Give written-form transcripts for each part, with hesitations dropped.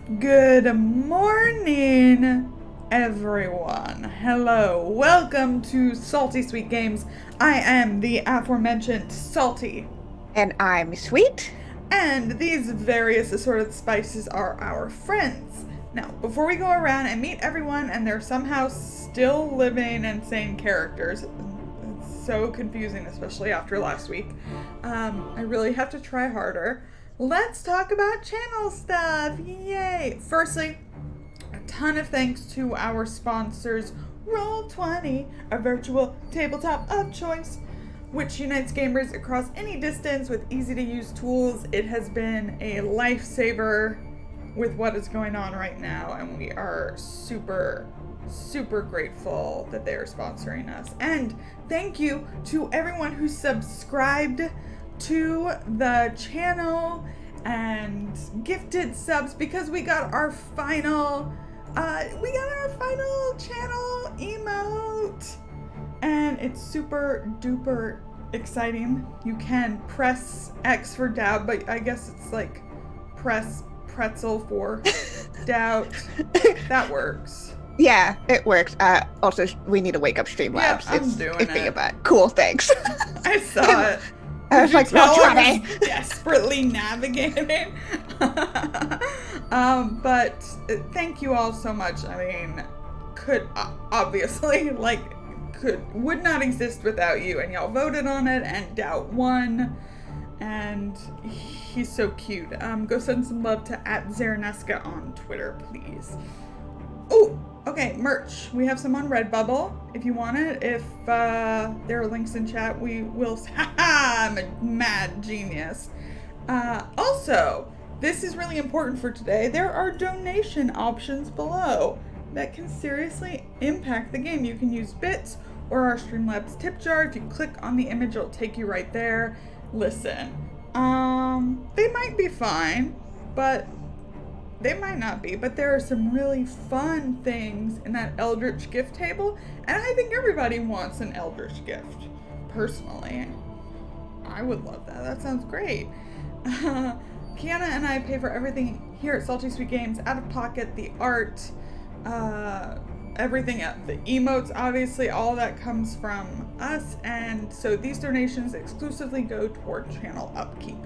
Good morning, everyone. Hello, welcome to Salty Sweet Games. I am the aforementioned Salty. And I'm Sweet. And these various assorted spices are our friends. Now, before we go around and meet everyone and they're somehow still living and sane characters, it's so confusing, especially after last week, I really have to try harder. Let's talk about channel stuff. Yay! Firstly, a ton of thanks to our sponsors, Roll20, a virtual tabletop of choice, which unites gamers across any distance with easy-to-use tools. It has been a lifesaver with what is going on right now, and we are super grateful that they are sponsoring us. And thank you to everyone who subscribed to the channel and gifted subs, because we got our final channel emote, and it's super duper exciting. You can press X for doubt, but I guess it's like press pretzel for doubt. That works. Yeah, it works. Also, we need to wake up Streamlabs. Yeah, I'm doing thinking it. about it. Cool, thanks. I saw it. I was like, well, I was desperately navigating. But thank you all so much. I mean, would not exist without you, and y'all voted on it, and Doubt won, and he's so cute. Go send some love to @Zaranesca on Twitter, please. Oh, okay, merch. We have some on Redbubble if you want it. If there are links in chat, we will. I'm a mad genius. Also, this is really important for today. There are donation options below that can seriously impact the game. You can use bits or our Streamlabs tip jar. If you click on the image, it'll take you right there. Listen, they might be fine, but they might not be, but there are some really fun things in that Eldritch gift table, and I think everybody wants an Eldritch gift. Personally, I would love that. That sounds great. Kienna and I pay for everything here at Salty Sweet Games, out of pocket, the art, everything, the emotes, obviously, all that comes from us, and so these donations exclusively go toward channel upkeep.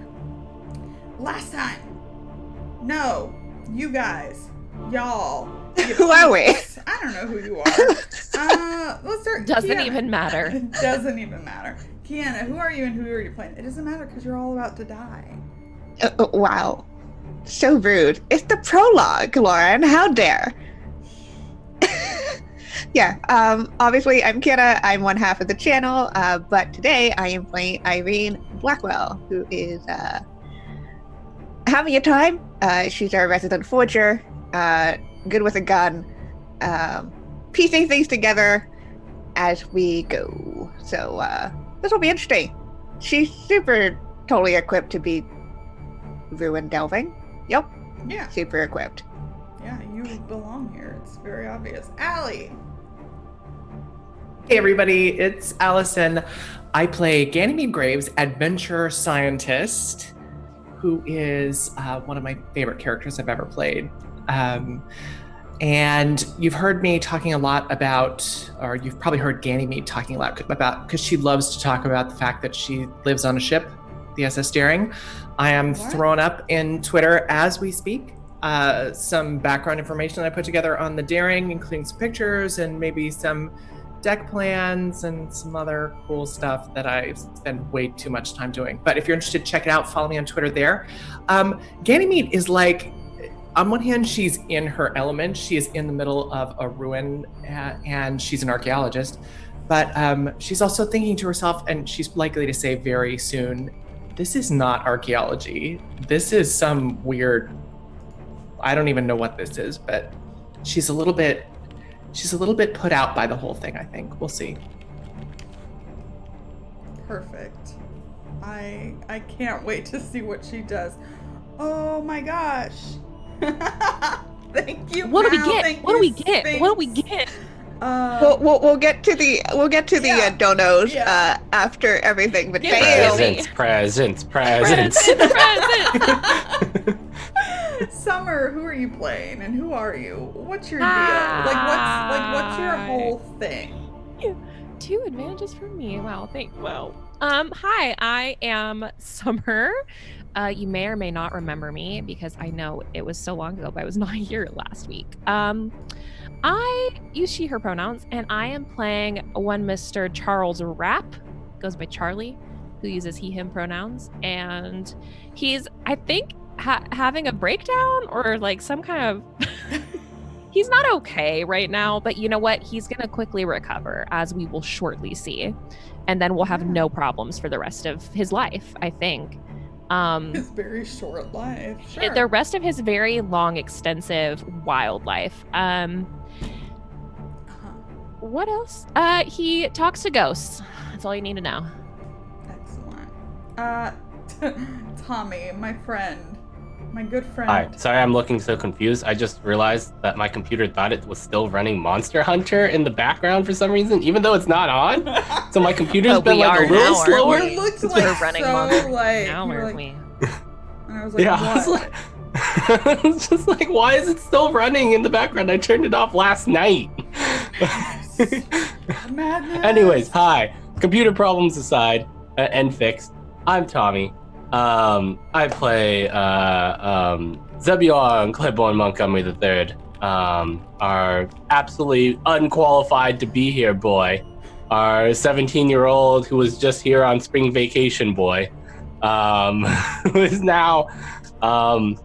Last time, no, you guys, y'all. Who are we? I don't know who you are. Let's start. Doesn't Kienna. even matter. It doesn't even matter. Kienna, who are you and who are you playing? It doesn't matter because you're all about to die. Wow. So rude. It's the prologue, Lauren. How dare. Yeah, obviously I'm Kienna. I'm one half of the channel, but today I am playing Irene Blackwell, who is having a time. She's our resident forger, good with a gun, piecing things together as we go. So this will be interesting. She's super totally equipped to be ruin delving. Yep. Yeah. Super equipped. Yeah, you belong here. It's very obvious. Allie. Hey everybody, it's Allison. I play Ganymede Graves, adventure scientist, who is one of my favorite characters I've ever played. And you've heard me talking a lot about, or you've probably heard Ganymede talking a lot about, because she loves to talk about the fact that she lives on a ship, the SS Daring. I am throwing up in Twitter as we speak some background information that I put together on the Daring, including some pictures and maybe some deck plans and some other cool stuff that I spend way too much time doing. But if you're interested, check it out. Follow me on Twitter there. Ganymede is like, on one hand, she's in her element. She is in the middle of a ruin and she's an archaeologist. But she's also thinking to herself, and she's likely to say very soon, this is not archaeology. This is some weird, I don't even know what this is, but she's a little bit put out by the whole thing, I think. We'll see. Perfect. I can't wait to see what she does. Oh my gosh. Thank you. What do we Mal. get? Thank What do we you, get? Sphinx. What do we get? We'll get to the donos after everything. But damn. Presents. Presents. Present. Summer, who are you playing, and who are you? What's your deal? What's your whole thing? 2 advantages for me. Wow, hi, I am Summer. You may or may not remember me because I know it was so long ago, but I was not here last week. I use she, her pronouns, and I am playing one Mr. Charles Rapp, goes by Charlie, who uses he, him pronouns. And he's, I think, having a breakdown or like some kind of... He's not okay right now, but you know what? He's going to quickly recover, as we will shortly see. And then we'll have no problems for the rest of his life, I think. His very short life. Sure. The rest of his very long, extensive wildlife. What else? He talks to ghosts. That's all you need to know. Excellent. Tommy, my friend. My good friend. Hi, sorry I'm looking so confused. I just realized that my computer thought it was still running Monster Hunter in the background for some reason, even though it's not on. So my computer's been like a little slower. It looked like we're running so Monster. like, now you're aren't like, we? and I was like, Yeah, what? I was like, it's just like, why is it still running in the background? I turned it off last night. Madness. Anyways, hi. Computer problems aside and fixed. I'm Tommy. I play Zebulon Claiborne Montgomery III, our absolutely unqualified to be here boy, our 17-year-old who was just here on spring vacation boy, who is now, I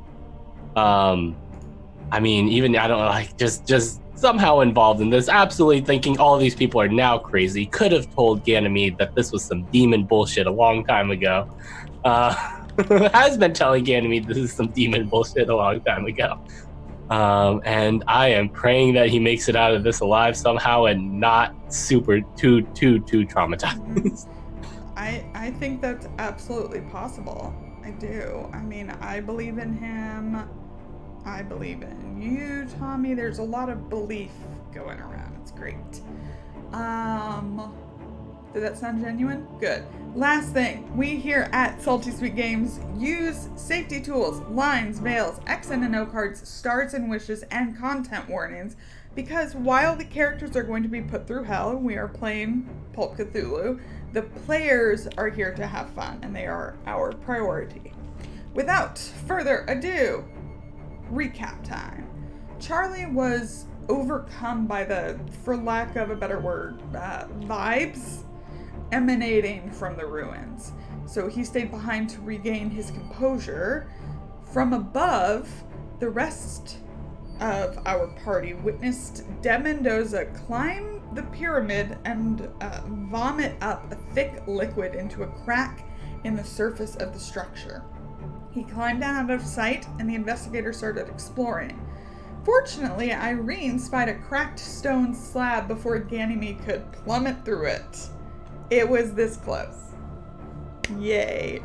mean, even I don't know, like just somehow involved in this, absolutely thinking all these people are now crazy. Could have told Ganymede that this was some demon bullshit a long time ago. Has been telling Ganymede this is some demon bullshit a long time ago. And I am praying that he makes it out of this alive somehow and not super too traumatized. I think that's absolutely possible. I do. I mean, I believe in him. I believe in you, Tommy. There's a lot of belief going around. It's great. Did that sound genuine? Good. Last thing, we here at Salty Sweet Games use safety tools, lines, veils, X and O cards, stars and wishes, and content warnings, because while the characters are going to be put through hell, and we are playing Pulp Cthulhu, the players are here to have fun, and they are our priority. Without further ado, recap time. Charlie was overcome by the, for lack of a better word, vibes emanating from the ruins. So he stayed behind to regain his composure. From above, the rest of our party witnessed De Mendoza climb the pyramid and vomit up a thick liquid into a crack in the surface of the structure. He climbed down out of sight, and the investigator started exploring. Fortunately, Irene spied a cracked stone slab before Ganymede could plummet through it. It was this close. Yay.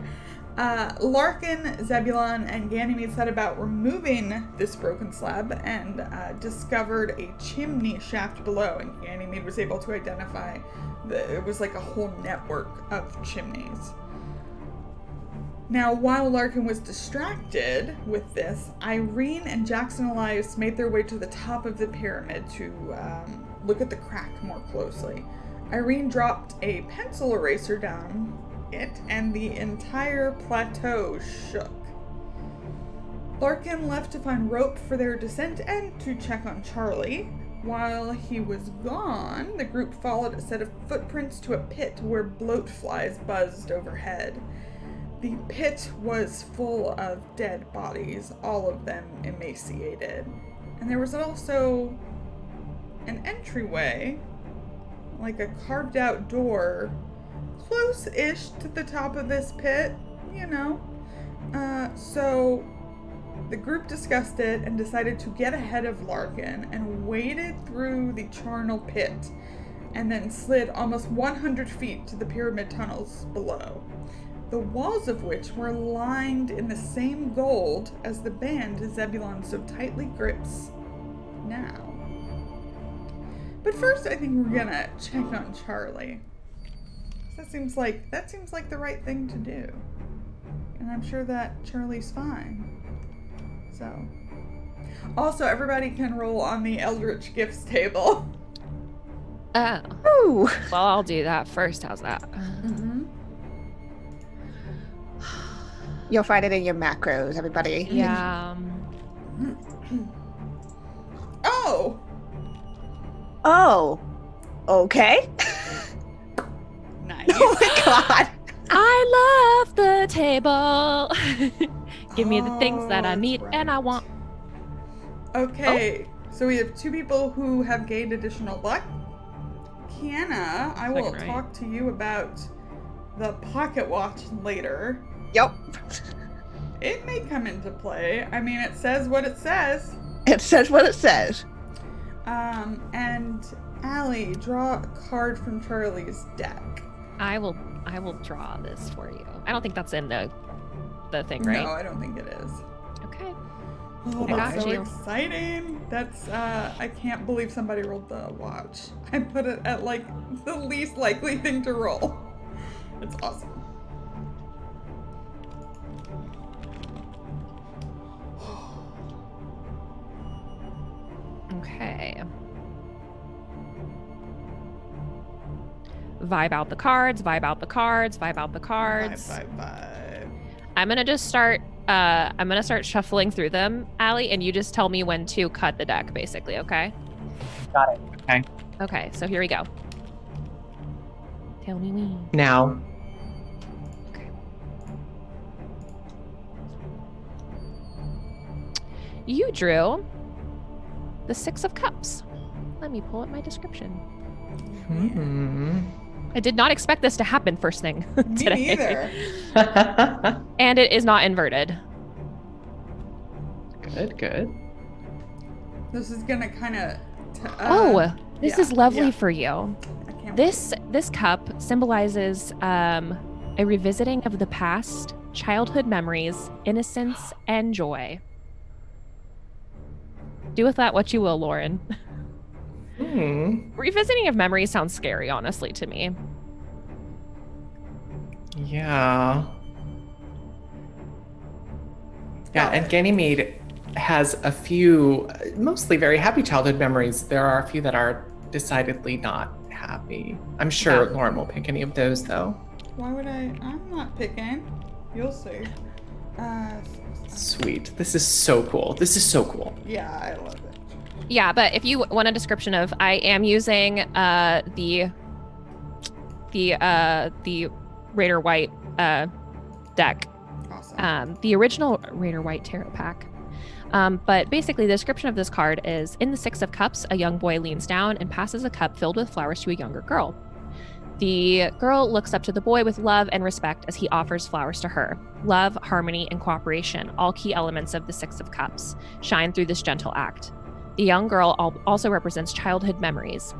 Larkin, Zebulon, and Ganymede set about removing this broken slab and discovered a chimney shaft below, and Ganymede was able to identify it was like a whole network of chimneys. Now, while Larkin was distracted with this, Irene and Jackson Elias made their way to the top of the pyramid to look at the crack more closely. Irene dropped a pencil eraser down it, and the entire plateau shook. Larkin left to find rope for their descent and to check on Charlie. While he was gone, the group followed a set of footprints to a pit where bloat flies buzzed overhead. The pit was full of dead bodies, all of them emaciated. And there was also an entryway, like a carved out door, close-ish to the top of this pit, you know. So the group discussed it and decided to get ahead of Larkin and waded through the charnel pit and then slid almost 100 feet to the pyramid tunnels below, the walls of which were lined in the same gold as the band Zebulon so tightly grips now. But first, I think we're gonna check on Charlie. That seems like the right thing to do, and I'm sure that Charlie's fine. So Also, everybody can roll on the Eldritch Gifts table. Oh. Ooh. Well, I'll do that first. How's that? You'll find it in your macros, everybody. Yeah. Oh! Oh. Okay. Nice. Oh my god. I love the table. Give me the things that I that's need and I right. want. Okay, so we have 2 people who have gained additional luck. Kienna, I will Second, right? talk to you about the pocket watch later. Yep. It may come into play. I mean, it says what it says. It says what it says. And Allie, draw a card from Charlie's deck. I will draw this for you. I don't think that's in the thing, right? No, I don't think it is. Okay. Oh, I that's got so you. exciting. That's, I can't believe somebody rolled the watch. I put it at, like, the least likely thing to roll. It's awesome. Okay. Vibe out the cards, vibe out the cards, vibe out the cards. Vibe. I'm gonna just start shuffling through them, Allie, and you just tell me when to cut the deck, basically, okay? Got it. Okay. Okay, so here we go. Tell me when. Now. You drew the 6 of Cups. Let me pull up my description. I did not expect this to happen first thing Me today. neither. And it is not inverted. Good. This is gonna kind of. This yeah, is lovely yeah. for you. I can't This cup symbolizes a revisiting of the past, childhood memories, innocence, and joy. Do with that what you will, Lauren. Revisiting of memories sounds scary, honestly, to me. Yeah. Yeah, and Ganymede has a few, mostly very happy childhood memories. There are a few that are decidedly not happy. I'm sure Yeah. Lauren will pick any of those, though. Why would I? I'm not picking. You'll see. Sweet. This is so cool. Yeah, I love it. Yeah, but if you want a description of, I am using the Raider White deck, Awesome. the original Raider White tarot pack. But basically, the description of this card is: in the 6 of Cups, a young boy leans down and passes a cup filled with flowers to a younger girl. The girl looks up to the boy with love and respect as he offers flowers to her. Love, harmony, and cooperation, all key elements of the 6 of Cups, shine through this gentle act. The young girl also represents childhood memories.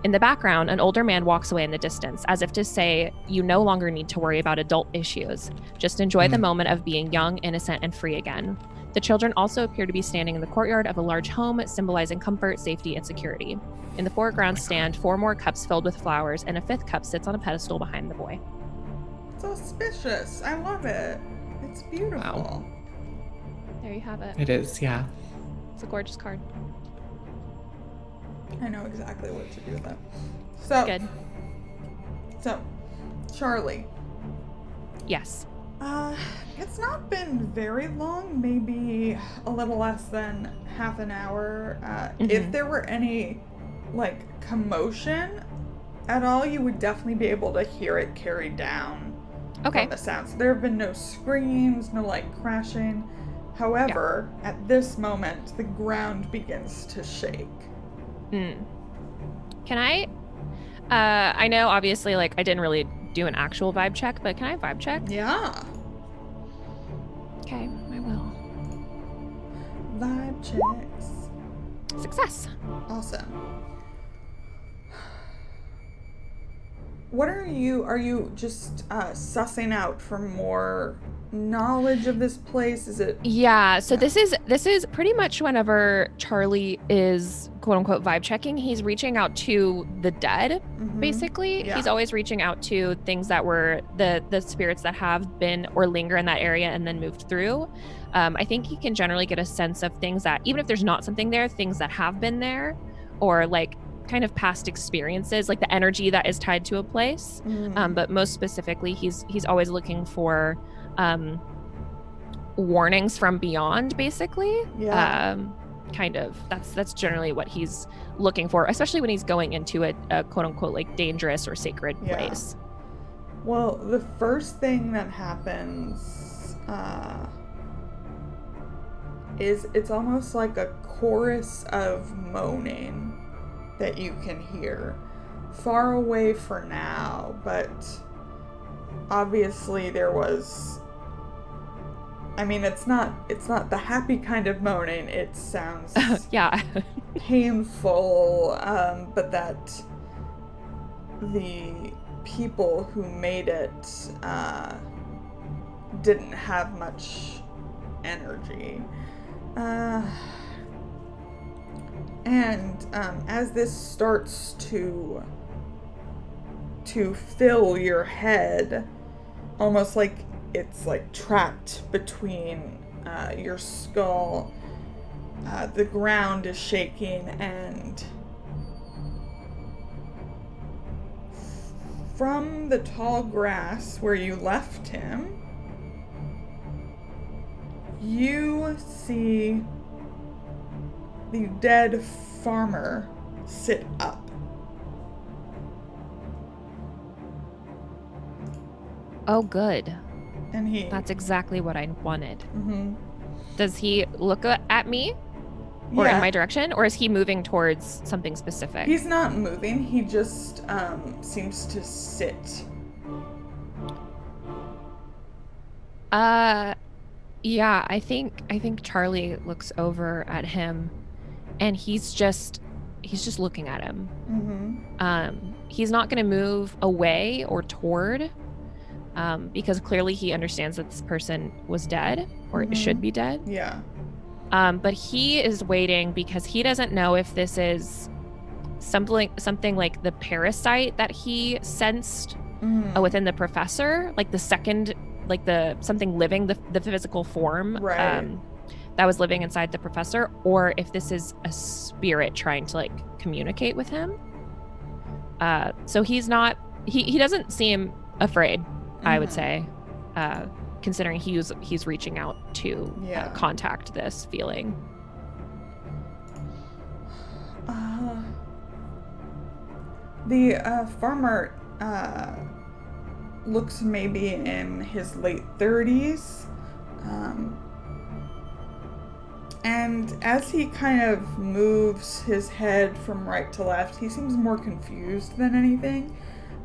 In the background, an older man walks away in the distance, as if to say, you no longer need to worry about adult issues. Just enjoy the moment of being young, innocent, and free again. The children also appear to be standing in the courtyard of a large home, symbolizing comfort, safety, and security. In the foreground stand 4 more cups filled with flowers, and a 5th cup sits on a pedestal behind the boy. It's auspicious. I love it. It's beautiful. Wow. There you have it. It is, yeah. It's a gorgeous card. I know exactly what to do with it. So Good. So, Charlie. Yes. It's not been very long, maybe a little less than half an hour. If there were any, like, commotion at all, you would definitely be able to hear it carry down from the sounds. There have been no screams, no, like, crashing. However, at this moment, the ground begins to shake. Can I know obviously, like, I didn't really do an actual vibe check, but can I vibe check? Yeah. Okay, I will. Vibe checks. Success. Awesome. What are you just sussing out for more knowledge of this place? Is it? Yeah, so this is pretty much whenever Charlie is quote unquote vibe checking, he's reaching out to the dead, basically. Yeah. He's always reaching out to things that were the spirits that have been or linger in that area and then moved through. I think he can generally get a sense of things that, even if there's not something there, things that have been there, or like kind of past experiences, like the energy that is tied to a place. But most specifically, he's always looking for warnings from beyond, basically. Kind of that's generally what he's looking for, especially when he's going into a quote unquote like dangerous or sacred place. Well, the first thing that happens is it's almost like a chorus of moaning that you can hear far away for now, but obviously there was, I mean, it's not the happy kind of moaning. It sounds painful, but that the people who made it didn't have much energy. And as this starts to fill your head, almost like it's like trapped between your skull, the ground is shaking, and from the tall grass where you left him, you see the dead farmer sit up. Oh, good. And that's exactly what I wanted. Does he look at me or in my direction, or is he moving towards something specific? He's not moving. He just seems to sit. Yeah, I think Charlie looks over at him, and he's just looking at him. He's not going to move away or toward, because clearly he understands that this person was dead, or should be dead. Yeah. But he is waiting because he doesn't know if this is something like the parasite that he sensed within the professor, like the second, like the something living, the physical form that was living inside the professor, or if this is a spirit trying to like communicate with him. So he's not, he doesn't seem afraid, I would say, considering he's reaching out to contact this feeling. The farmer looks maybe in his late 30s. And as he kind of moves his head from right to left, he seems more confused than anything.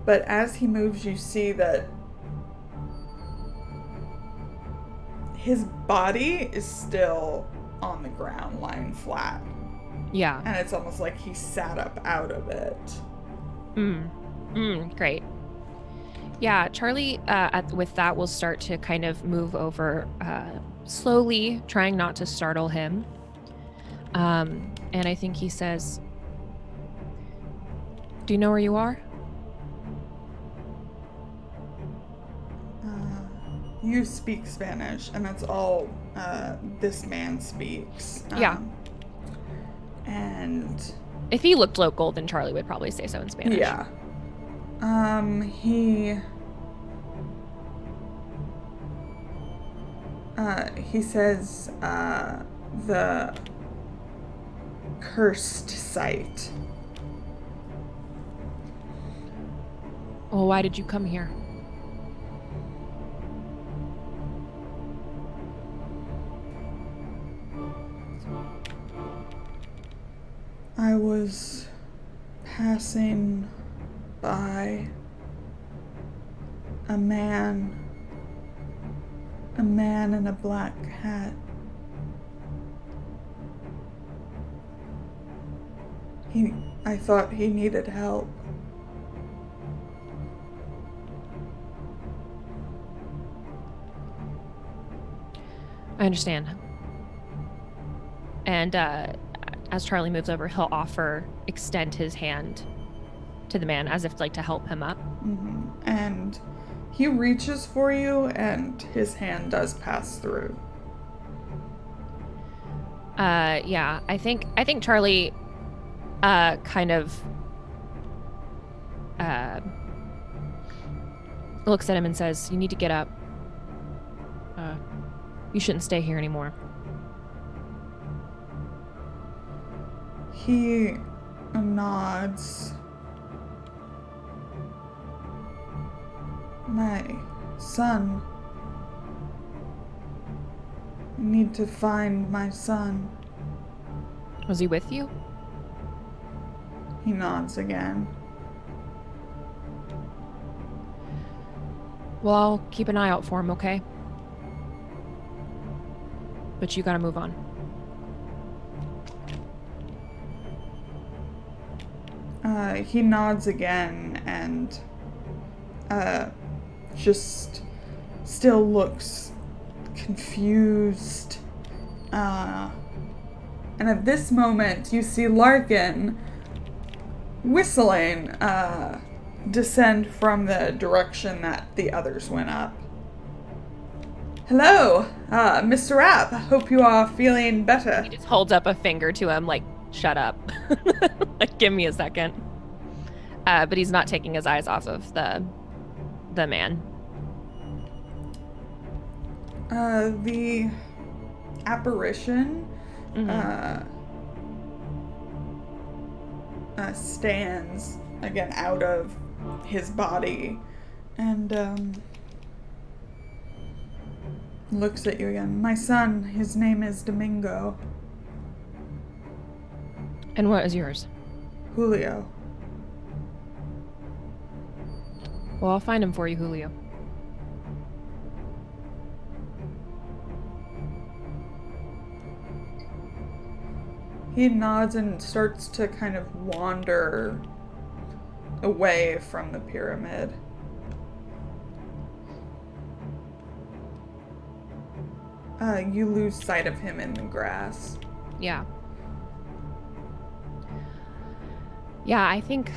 But as he moves, you see that his body is still on the ground, lying flat. Yeah. And it's almost like he sat up out of it. Great. Yeah, Charlie, with that, will start to kind of move over slowly, trying not to startle him. And I think he says, "Do you know where you are?" You speak Spanish, and that's all this man speaks. And if he looked local, then Charlie would probably say so in Spanish. Yeah. He says, the cursed site. Well, why did you come here? I was passing by a man in a black hat. I thought he needed help. understand. And as Charlie moves over, he'll extend his hand to the man as if like to help him up. Mm-hmm. And he reaches for you, and his hand does pass through. Yeah, I think Charlie kind of looks at him and says, "You need to get up. You shouldn't stay here anymore." He nods. My son. I need to find my son. Was he with you? He nods again. Well, I'll keep an eye out for him, okay? But you gotta move on. He nods again and just still looks confused. And at this moment, you see Larkin whistling descend from the direction that the others went up. Hello, Mr. Rapp. Hope you are feeling better. He just holds up a finger to him, like, shut up. Like, give me a second. But he's not taking his eyes off of the man. The apparition stands again out of his body and looks at you again. My son, his name is Domingo. And what is yours? Julio. Well, I'll find him for you, Julio. He nods and starts to kind of wander away from the pyramid. You lose sight of him in the grass. Yeah. Yeah, I think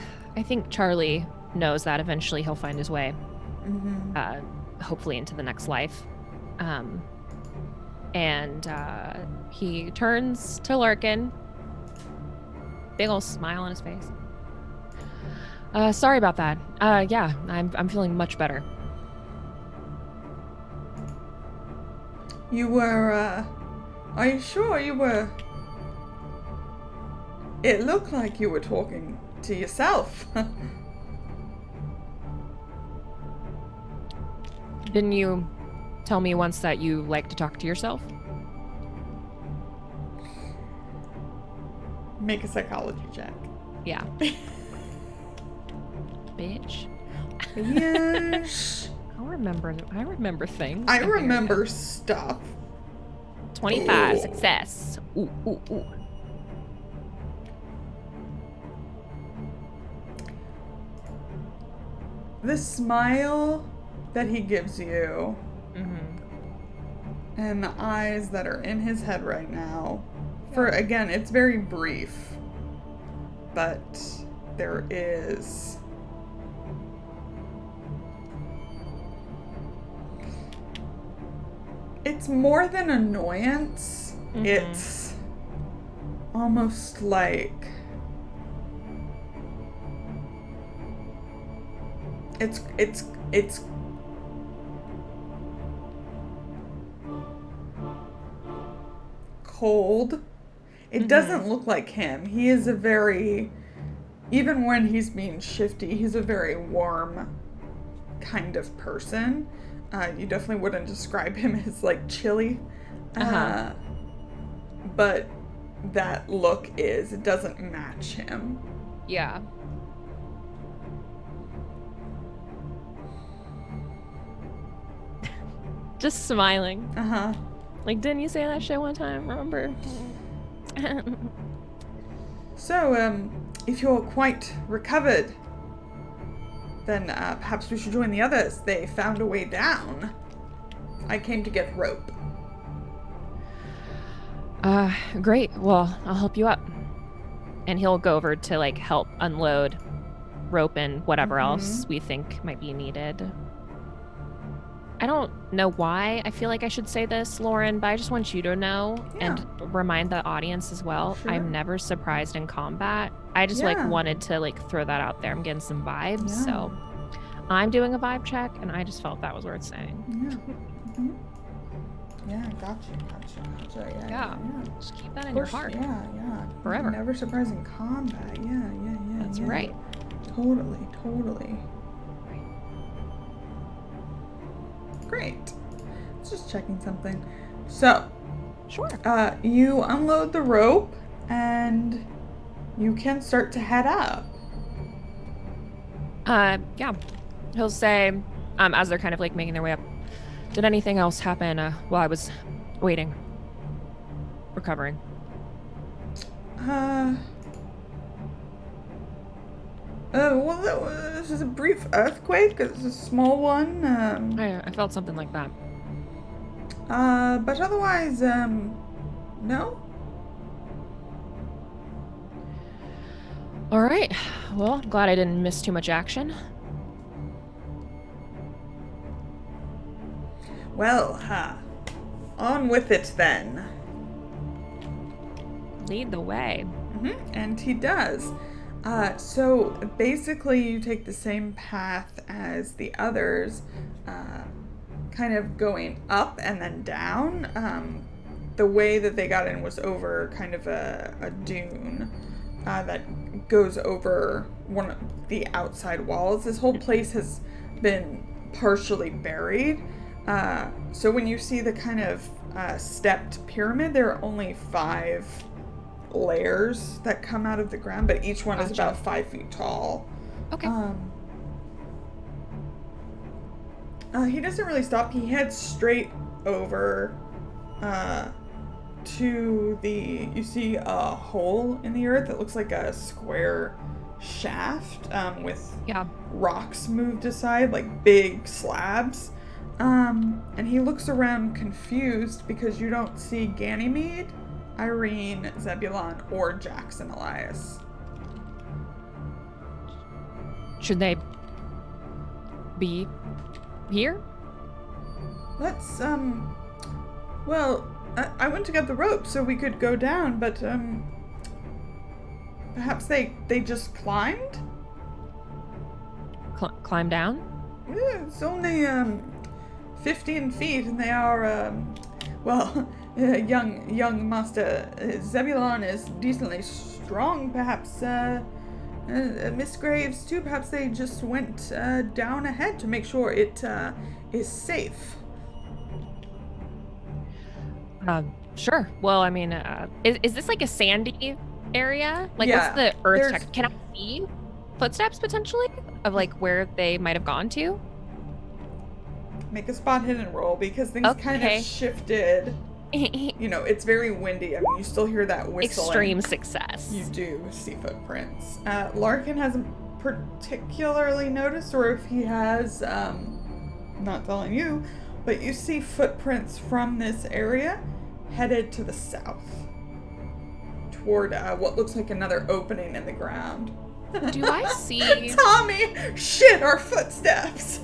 Charlie knows that eventually he'll find his way. Hopefully into the next life. And he turns to Larkin. Big old smile on his face. Sorry about that. Yeah, I'm feeling much better. You were, are you sure you were? It looked like you were talking to yourself. Didn't you tell me once that you like to talk to yourself? Make a psychology check. Yeah. Bitch. Yes. I remember things. I remember stuff. 25 Ooh. success. Ooh, ooh, ooh. The smile that he gives you and the eyes that are in his head right now, for again, it's very brief, but there is it's more than annoyance. It's almost like it's cold. It doesn't look like him. He is a very, even when he's being shifty, he's a very warm kind of person. You definitely wouldn't describe him as like chilly. But that look it doesn't match him. Yeah. Just smiling. Like, didn't you say that shit one time? Remember? So, if you're quite recovered, then perhaps we should join the others. They found a way down. I came to get rope. Great. Well, I'll help you up. And he'll go over to like help unload rope and whatever else we think might be needed. I don't know why I feel like I should say this, Lauren, but I just want you to know and remind the audience as well. Sure. I'm never surprised in combat. I just like wanted to like throw that out there. I'm getting some vibes, so I'm doing a vibe check, and I just felt that was worth saying. Yeah, gotcha. Yeah. Just keep that in your heart. Yeah. Forever. Never surprised in combat. Yeah. That's right. Totally. Great. Just checking something. So, Sure. you unload the rope and you can start to head up. Yeah. He'll say, as they're kind of like making their way up, did anything else happen while I was waiting? Recovering? Well, this is a brief earthquake. It's a small one. I felt something like that. But otherwise, no? All right. Well, I'm glad I didn't miss too much action. Well, on with it then. Lead the way. And he does. So basically you take the same path as the others, kind of going up and then down. The way that they got in was over kind of a dune that goes over one of the outside walls. This whole place has been partially buried. So when you see the kind of stepped pyramid, there are only 5 layers that come out of the ground, but each one is about 5 feet tall. Okay. He doesn't really stop. He heads straight over to you see a hole in the earth that looks like a square shaft with rocks moved aside, like big slabs. And he looks around confused because you don't see Ganymede, Irene, Zebulon, or Jackson Elias. Should they be here? Let's, well, I went to get the rope so we could go down, but, perhaps they just climbed? Climb down? Yeah, it's only, 15 feet, and they are, young Master Zebulon is decently strong. Perhaps Miss Graves too. Perhaps they just went down ahead to make sure it is safe. Sure. Well, I mean, is this like a sandy area? Like, what's the earth texture? Can I see footsteps potentially of like where they might have gone to? Make a spot hidden roll because things kind of shifted. You know, it's very windy. I mean, you still hear that whistling. Extreme success. You do see footprints. Larkin hasn't particularly noticed, or if he has, not telling you, but you see footprints from this area headed to the south toward what looks like another opening in the ground. Do I see... Tommy! Shit, our footsteps!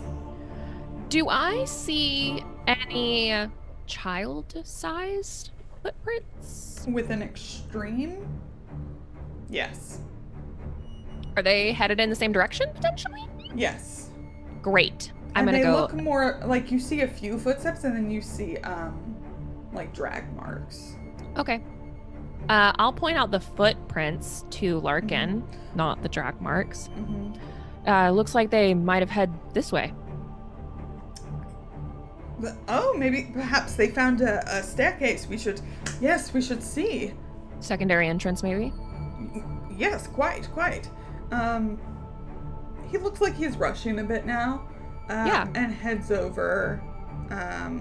Do I see any child-sized footprints? With an extreme? Yes. Are they headed in the same direction, potentially? Yes. Great. I'm gonna go... They look more, like, you see a few footsteps, and then you see, like, drag marks. Okay. I'll point out the footprints to Larkin, not the drag marks. Looks like they might have head this way. Oh, maybe, perhaps they found a staircase. We should see. Secondary entrance, maybe? Yes, quite. He looks like he's rushing a bit now. And heads over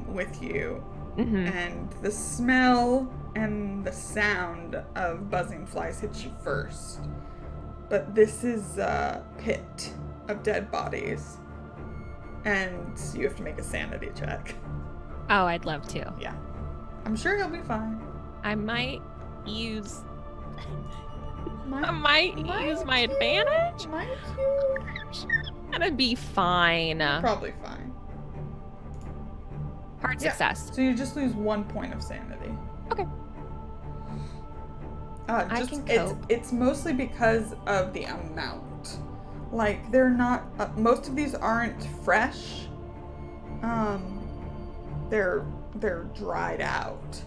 with you. And the smell and the sound of buzzing flies hits you first. But this is a pit of dead bodies. And you have to make a sanity check. Oh, I'd love to. Yeah. I'm sure he'll be fine. I might use Might my advantage. Might you? Gonna be fine. Probably fine. Hard Yeah. success. So you just lose 1 point of sanity. Okay. I can cope. It's mostly because of the amount. Like, they're not, most of these aren't fresh. They're dried out.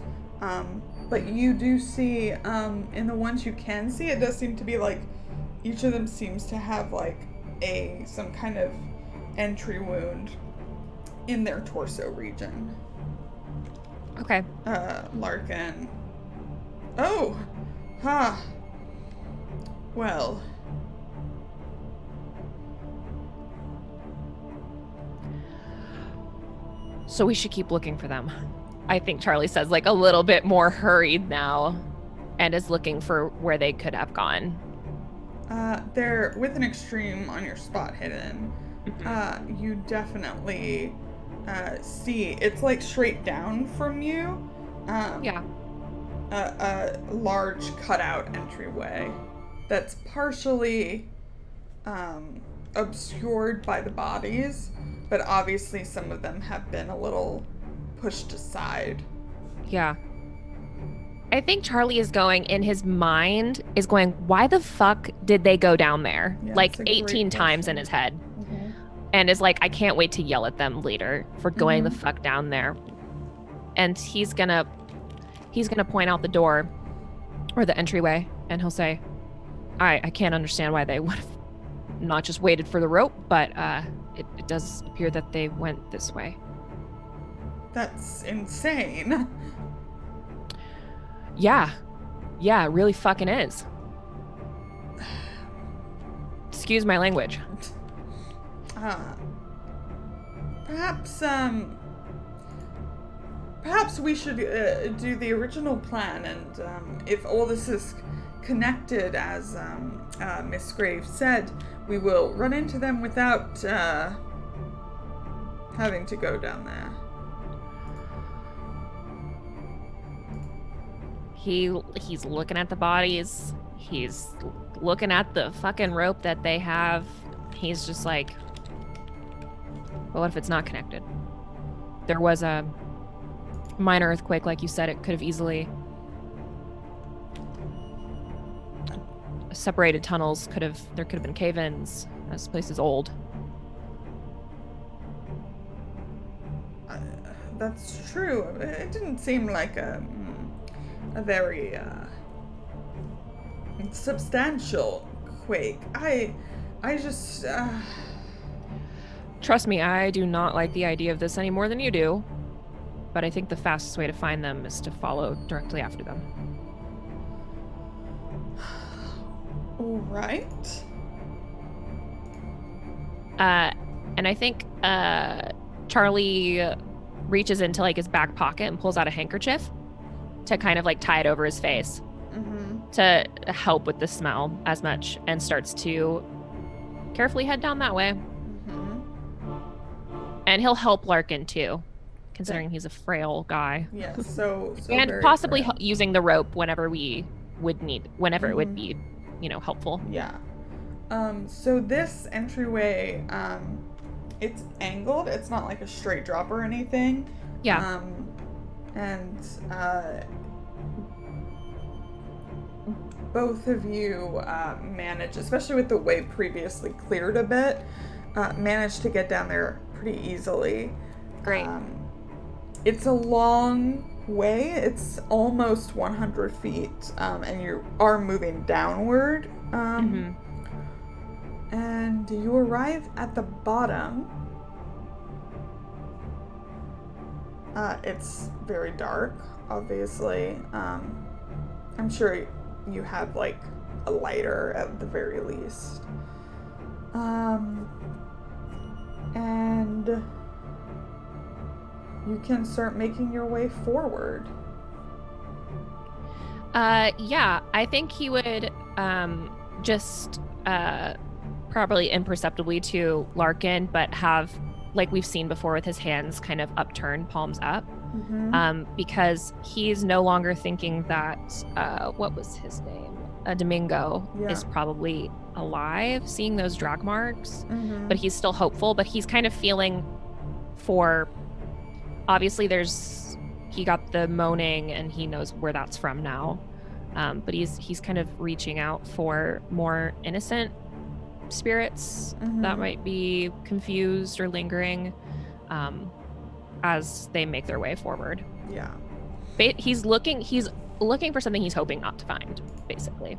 But you do see, in the ones you can see, it does seem to be like, each of them seems to have like some kind of entry wound in their torso region. Okay. Larkin. Oh! Huh. Well. So we should keep looking for them. I think Charlie says, like, a little bit more hurried now and is looking for where they could have gone. They're with an extreme on your spot hidden. Mm-hmm. You definitely see it's like straight down from you. Yeah. A large cutout entryway that's partially obscured by the bodies, but obviously some of them have been a little pushed aside. Yeah. I think Charlie is going, in his mind, why the fuck did they go down there? Yeah, like that's a great 18 times question. in his head. Mm-hmm. And is like, I can't wait to yell at them later for going the fuck down there. And he's gonna point out the door or the entryway, and he'll say, I can't understand why they would have not just waited for the rope, but it does appear that they went this way. That's insane. Yeah, it really fucking is. Excuse my language. Perhaps we should do the original plan, and if all this is connected, as Miss Graves said, we will run into them without having to go down there. He's looking at the bodies. He's looking at the fucking rope that they have. He's just like, well, what if it's not connected? There was a minor earthquake, like you said. It could have easily separated tunnels. There could have been cave-ins. This place is old. That's true. It didn't seem like a very substantial quake. I just Trust me, I do not like the idea of this any more than you do. But I think the fastest way to find them is to follow directly after them. all right. And I think Charlie reaches into like his back pocket and pulls out a handkerchief to kind of like tie it over his face to help with the smell as much, and starts to carefully head down that way. And he'll help Larkin too, considering he's a frail guy. Yeah, so and very possibly frail. using the rope whenever it would be, helpful. Yeah. So this entryway, it's angled. It's not like a straight drop or anything. Yeah. Both of you manage, especially with the way previously cleared a bit, managed to get down there pretty easily. Great. It's a long way. It's almost 100 feet, and you are moving downward. And you arrive at the bottom. It's very dark, obviously. I'm sure you have like a lighter at the very least. And you can start making your way forward. Yeah, I think he would just probably imperceptibly to Larkin, but have, like we've seen before, with his hands kind of upturned, palms up, because he's no longer thinking that what was his name? Domingo is probably alive, seeing those drag marks, but he's still hopeful. But he's kind of feeling for, obviously he got the moaning and he knows where that's from now. But he's kind of reaching out for more innocent spirits that might be confused or lingering as they make their way forward. Yeah. He's looking for something he's hoping not to find, basically.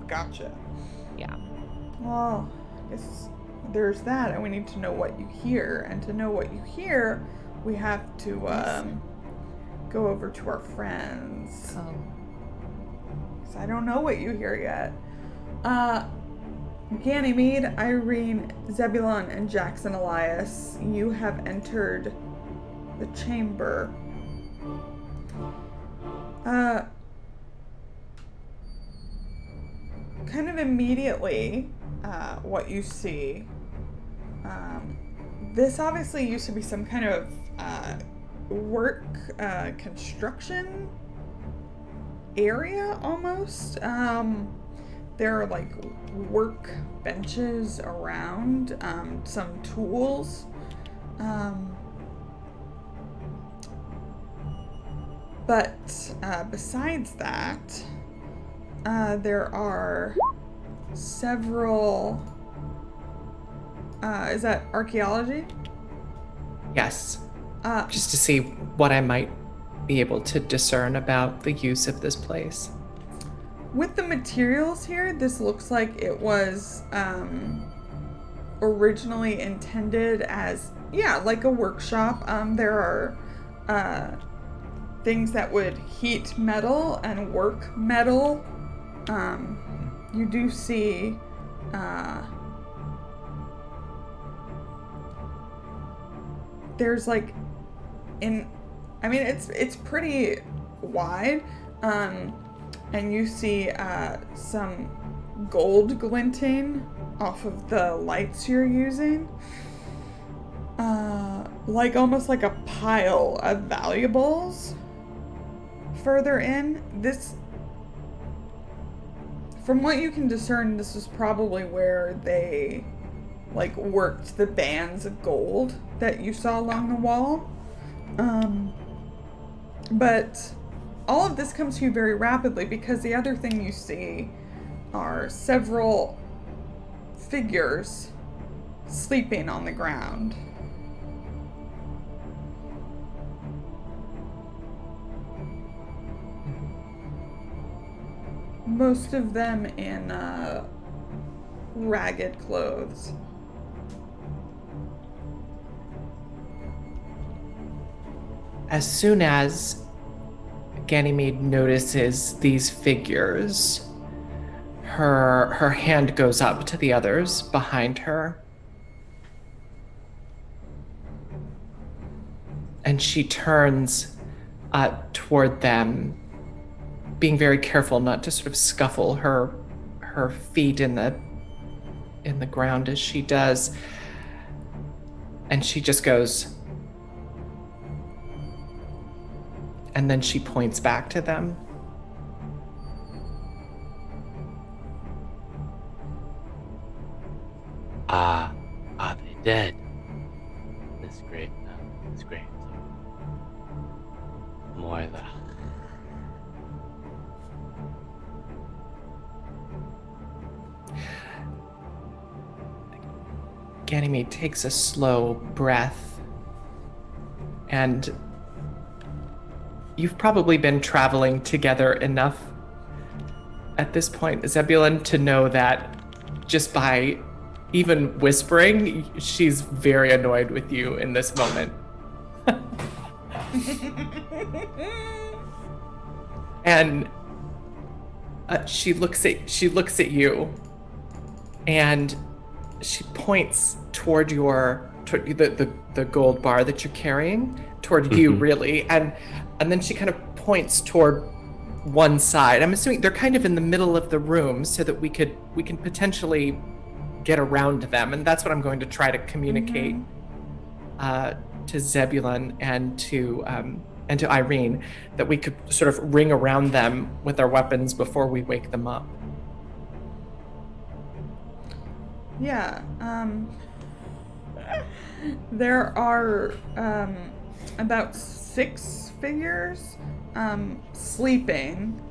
Gotcha. Yeah. Well, there's that, and we need to know what you hear. And to know what you hear, we have to go over to our friends. Oh. Because I don't know what you hear yet. Ganymede, Irene, Zebulon, and Jackson Elias, you have entered the chamber. Kind of immediately, what you see, this obviously used to be some kind of work construction area almost. There are like work benches around, some tools. But besides that, there are several. Is that archaeology? Yes. Just to see what I might be able to discern about the use of this place. With the materials here, this looks like it was originally intended as, like a workshop. There are things that would heat metal and work metal. You do see there's like it's pretty wide, and you see some gold glinting off of the lights you're using, like almost like a pile of valuables. Further in, this, from what you can discern, this was probably where they like worked the bands of gold that you saw along the wall. But all of this comes to you very rapidly, because the other thing you see are several figures sleeping on the ground. Most of them in ragged clothes. As soon as Ganymede notices these figures, her hand goes up to the others behind her. And she turns toward them, being very careful not to sort of scuffle her feet in the ground as she does. And she just goes, and then she points back to them. Are they dead? That's great. That's great. More of that. Ganymede takes a slow breath, and you've probably been traveling together enough at this point, Zebulon, to know that just by even whispering, she's very annoyed with you in this moment. And she looks at you, and she points toward the gold bar that you're carrying, toward you, really, and then she kind of points toward one side. I'm assuming they're kind of in the middle of the room, so that we can potentially get around them, and that's what I'm going to try to communicate Zebulon and to Irene that we could sort of ring around them with our weapons before we wake them up. Yeah. There are about 6 figures sleeping,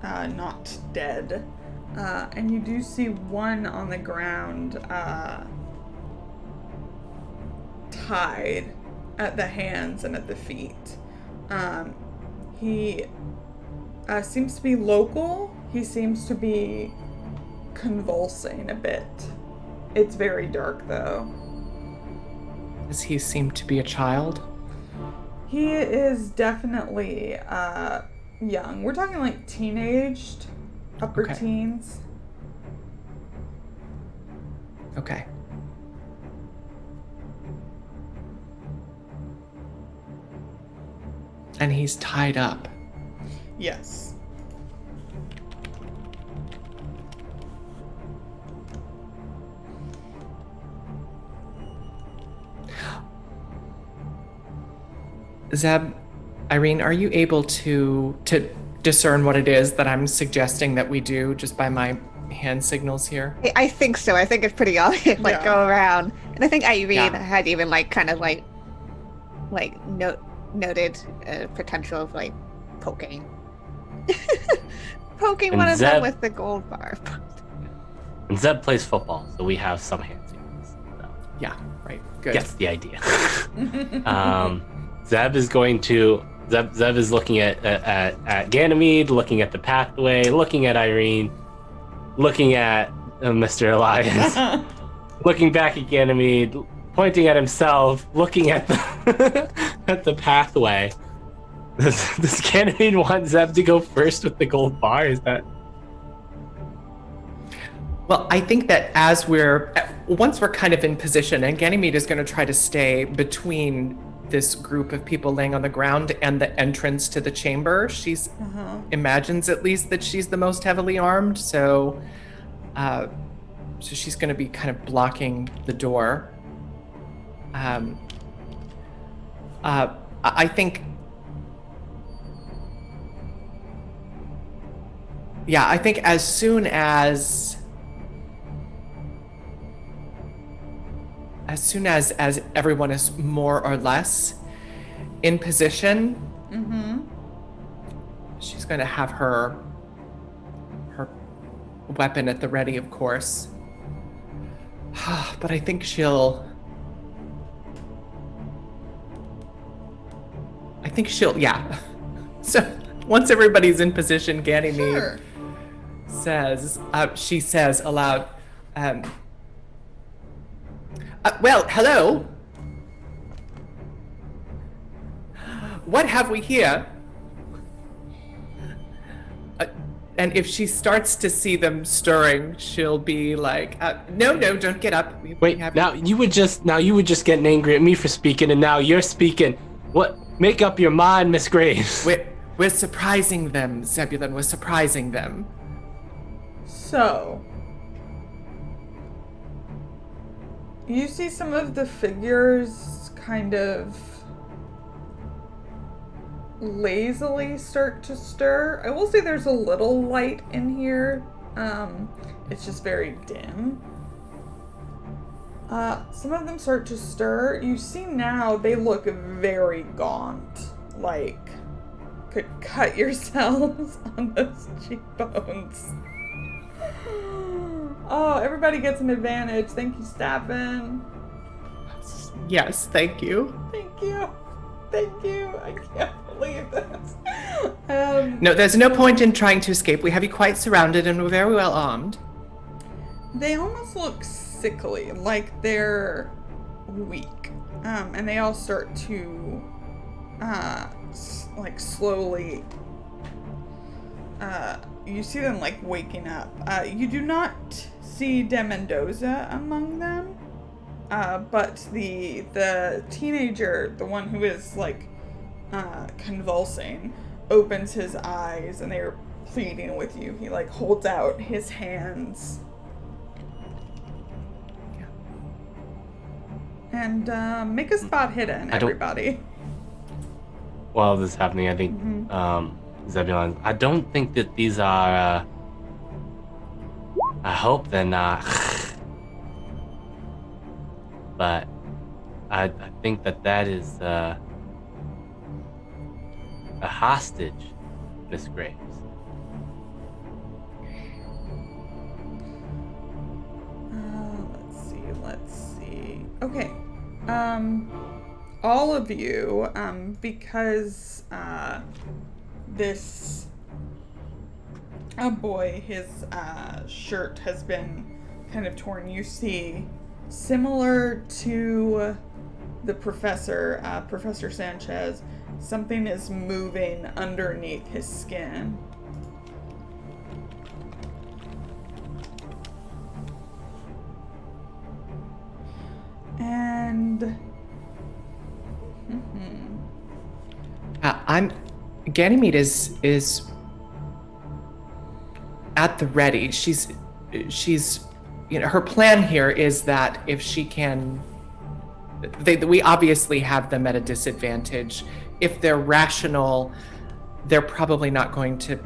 not dead. And you do see one on the ground tied at the hands and at the feet. He seems to be local. He seems to be convulsing a bit. It's very dark, though. Does he seem to be a child? He is definitely young. We're talking like teenaged, upper Okay. teens. Okay. And he's tied up. Yes. Zeb, Irene, are you able to discern what it is that I'm suggesting that we do just by my hand signals here? I think so. I think it's pretty obvious. Like, Yeah. go around. And I think Irene Yeah. had even, like, kind of, like noted potential of, like, poking. Poking And one of Zeb- them with the gold barb. And Zeb plays football, so we have some hand signals. So Yeah, right. Good. gets the idea. Zeb is going to. Zeb is looking at Ganymede, looking at the pathway, looking at Irene, looking at Mr. Elias, looking back at Ganymede, pointing at himself, looking at the at the pathway. Does Ganymede want Zeb to go first with the gold bar? Is that? Well, I think that once we're kind of in position, and Ganymede is going to try to stay between this group of people laying on the ground and the entrance to the chamber. She's imagines at least that she's the most heavily armed, so she's going to be kind of blocking the door. I think. Yeah, I think as soon as everyone is more or less in position, she's going to have her weapon at the ready, of course. But I think she'll, yeah. So once everybody's in position, Ganymede she says aloud, well, hello. What have we here? And if she starts to see them stirring, she'll be like, no, don't get up. Wait, now you were just getting angry at me for speaking, and now you're speaking. What? Make up your mind, Miss Graves. We're surprising them, Zebulon. We're surprising them. So, you see some of the figures kind of lazily start to stir. I will say there's a little light in here. It's just very dim. Some of them start to stir. You see now they look very gaunt, like could cut yourselves on those cheekbones. Oh, everybody gets an advantage. Thank you, Staffin. Yes, thank you. Thank you. Thank you. I can't believe this. No, there's no point in trying to escape. We have you quite surrounded and we're very well armed. They almost look sickly, like they're weak. And they all start to, like, slowly, you see them, like, waking up. You do not see De Mendoza among them, but the teenager, the one who is, like, convulsing, opens his eyes, and they're pleading with you. He, like, holds out his hands. and make a spot hidden, everybody. While this is happening, I think Zebulon, I don't think that these are. I hope they're not. But I think that is a hostage, Miss Graves. Let's see. Okay. All of you, because this boy, his shirt has been kind of torn, you see, similar to the professor, Professor Sanchez, something is moving underneath his skin. And Ganymede is at the ready. She's her plan here is that if she can, we obviously have them at a disadvantage. If they're rational, they're probably not going to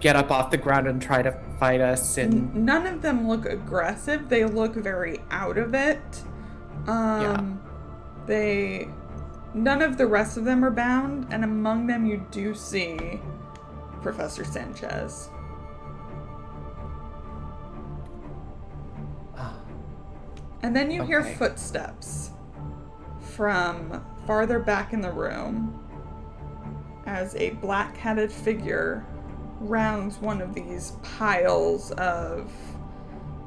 get up off the ground and try to fight us. And none of them look aggressive. They look very out of it. None of the rest of them are bound, and among them you do see Professor Sanchez. And then you hear footsteps from farther back in the room as a black-hatted figure rounds one of these piles of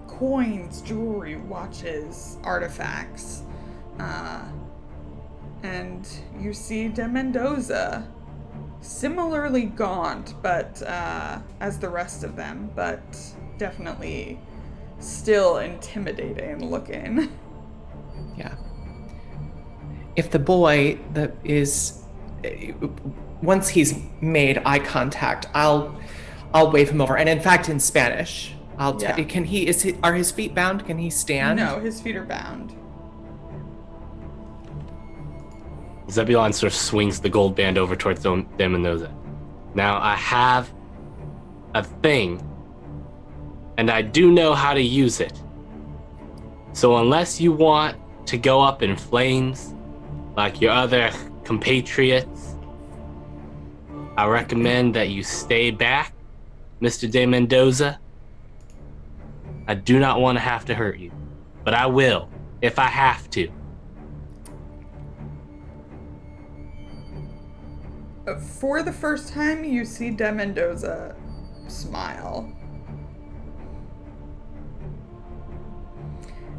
coins, jewelry, watches, artifacts. And you see De Mendoza, similarly gaunt, but as the rest of them, but definitely still intimidating looking. Yeah. If the boy once he's made eye contact, I'll wave him over, and in fact, in Spanish, are his feet bound? Can he stand? No, his feet are bound. Zebulon sort of swings the gold band over towards De Mendoza. Now, I have a thing, and I do know how to use it. So unless you want to go up in flames like your other compatriots, I recommend that you stay back, Mr. De Mendoza. I do not want to have to hurt you, but I will if I have to. For the first time, you see De Mendoza smile.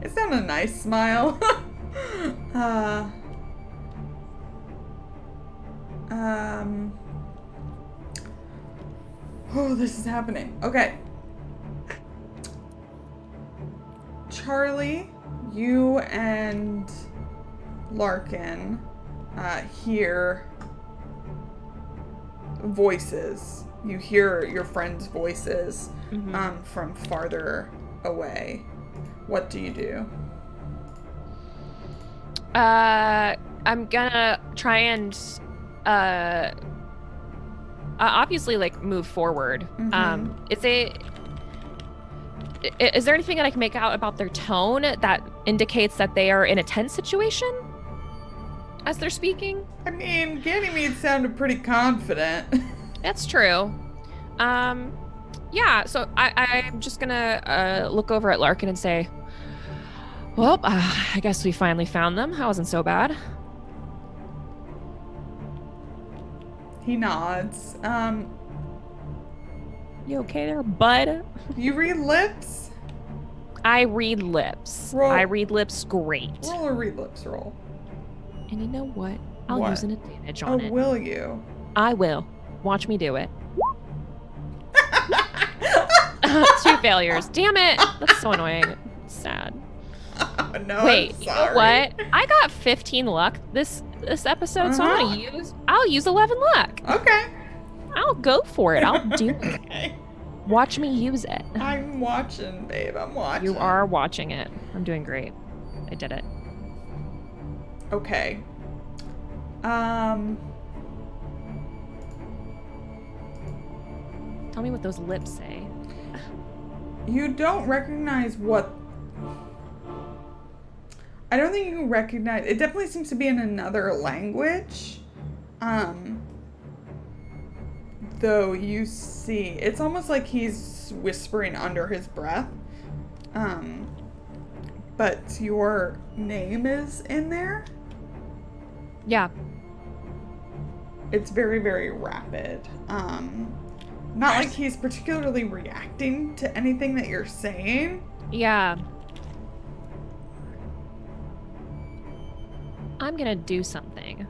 It's not a nice smile. Oh, this is happening. Okay. Charlie, you and Larkin hear voices. You hear your friends' voices from farther away. What do you do? I'm gonna try and obviously move forward. Is there anything that I can make out about their tone that indicates that they are in a tense situation as they're speaking? I mean, Ganymede sounded pretty confident. That's true. Yeah, so I'm just gonna look over at Larkin and say, well, I guess we finally found them. That wasn't so bad. He nods. You okay there, bud? You read lips? I read lips. I read lips great. Roll a read lips roll. And you know what? I'll use an advantage on it. Oh, will you? I will. Watch me do it. 2 failures. Damn it. That's so annoying. Sad. Oh, no, wait, I'm you know sorry. what? I got 15 luck this episode, so I'll use 11 luck. Okay. I'll go for it. I'll do it. Okay. Watch me use it. I'm watching, babe. I'm watching. You are watching it. I'm doing great. I did it. Okay. Tell me what those lips say. You don't recognize what... I don't think you recognize... It definitely seems to be in another language. Though you see... It's almost like he's whispering under his breath. But your name is in there. Yeah. It's very, very rapid. Not like he's particularly reacting to anything that you're saying. Yeah. I'm gonna do something.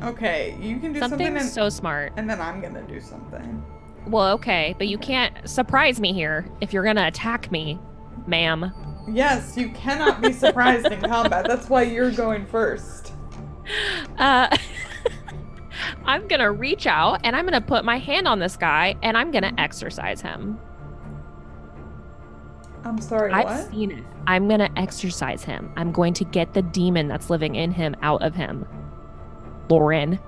Okay, you can do Something something so smart. and then I'm gonna do something. Well, okay, but you can't surprise me here if you're gonna attack me, ma'am. Yes, you cannot be surprised in combat. That's why you're going first. I'm gonna reach out and I'm gonna put my hand on this guy and I'm gonna exorcise him. I'm sorry, what? I've seen it. I'm gonna exorcise him. I'm going to get the demon that's living in him out of him. Lauren.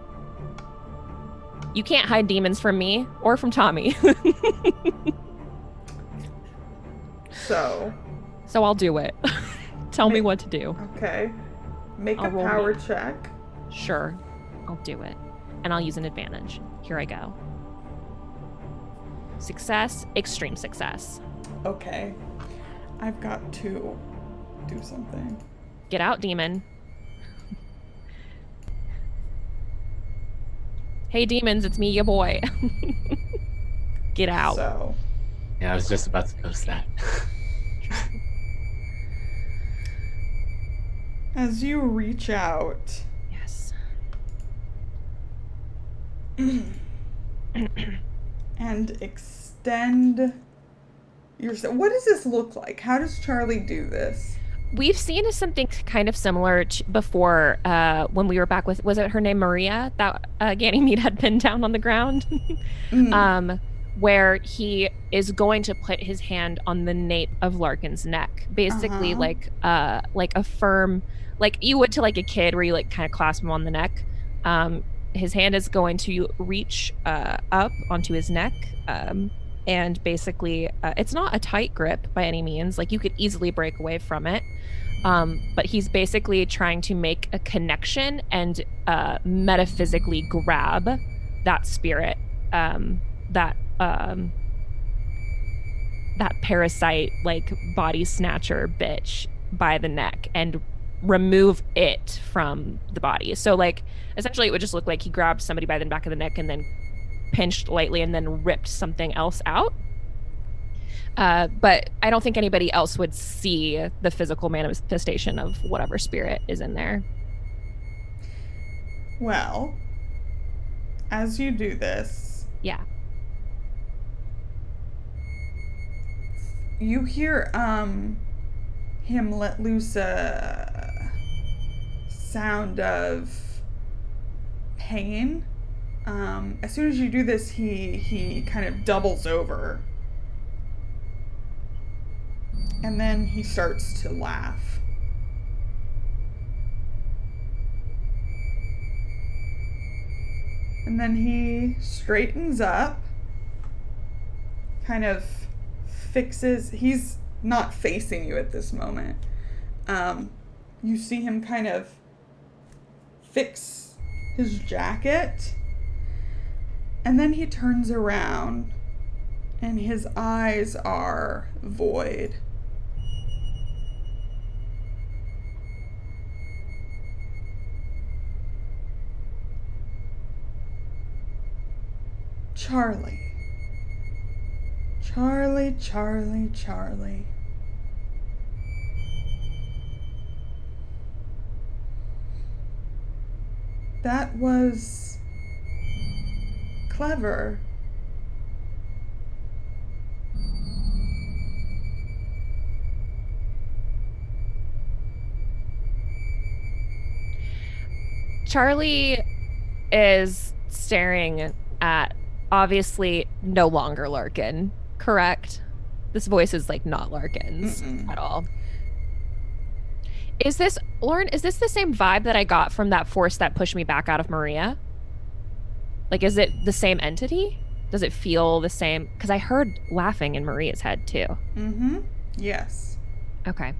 You can't hide demons from me or from Tommy. So I'll do it. Tell me what to do. Okay. Make I'll a roll power me. check. Sure, I'll do it. And I'll use an advantage. Here I go. Success, extreme success. Okay. I've got to do something. Get out, demon. Hey, demons, it's me, your boy. Get out. So, Yeah, I was just about to post that. as you reach out Yes. and extend yourself. What does this look like? How does Charlie do this? We've seen something kind of similar before when we were back with, was it her name Maria? That Ganymede had pinned down on the ground. Where he is going to put his hand on the nape of Larkin's neck. Basically like a firm, like you would to like a kid where you like kind of clasp him on the neck. His hand is going to reach up onto his neck. And basically, it's not a tight grip by any means. Like you could easily break away from it. But he's basically trying to make a connection and metaphysically grab that spirit, that parasite, like body snatcher bitch by the neck and remove it from the body. So like essentially it would just look like he grabbed somebody by the back of the neck and then pinched lightly and then ripped something else out. But I don't think anybody else would see the physical manifestation of whatever spirit is in there. Well, as you do this, Yeah. you hear him let loose a sound of pain. As soon as you do this, he kind of doubles over. And then he starts to laugh. And then he straightens up, kind of fixes, he's not facing you at this moment. You see him kind of fix his jacket, and then he turns around and his eyes are void. Charlie. Charlie, Charlie, Charlie. That was clever. Charlie is staring at obviously no longer Larkin, correct? This voice is like not Larkin's at all. Is this, Lauren, is this the same vibe that I got from that force that pushed me back out of Maria? Like, is it the same entity? Does it feel the same? Because I heard laughing in Maria's head, too. Mm-hmm. Yes. Okay.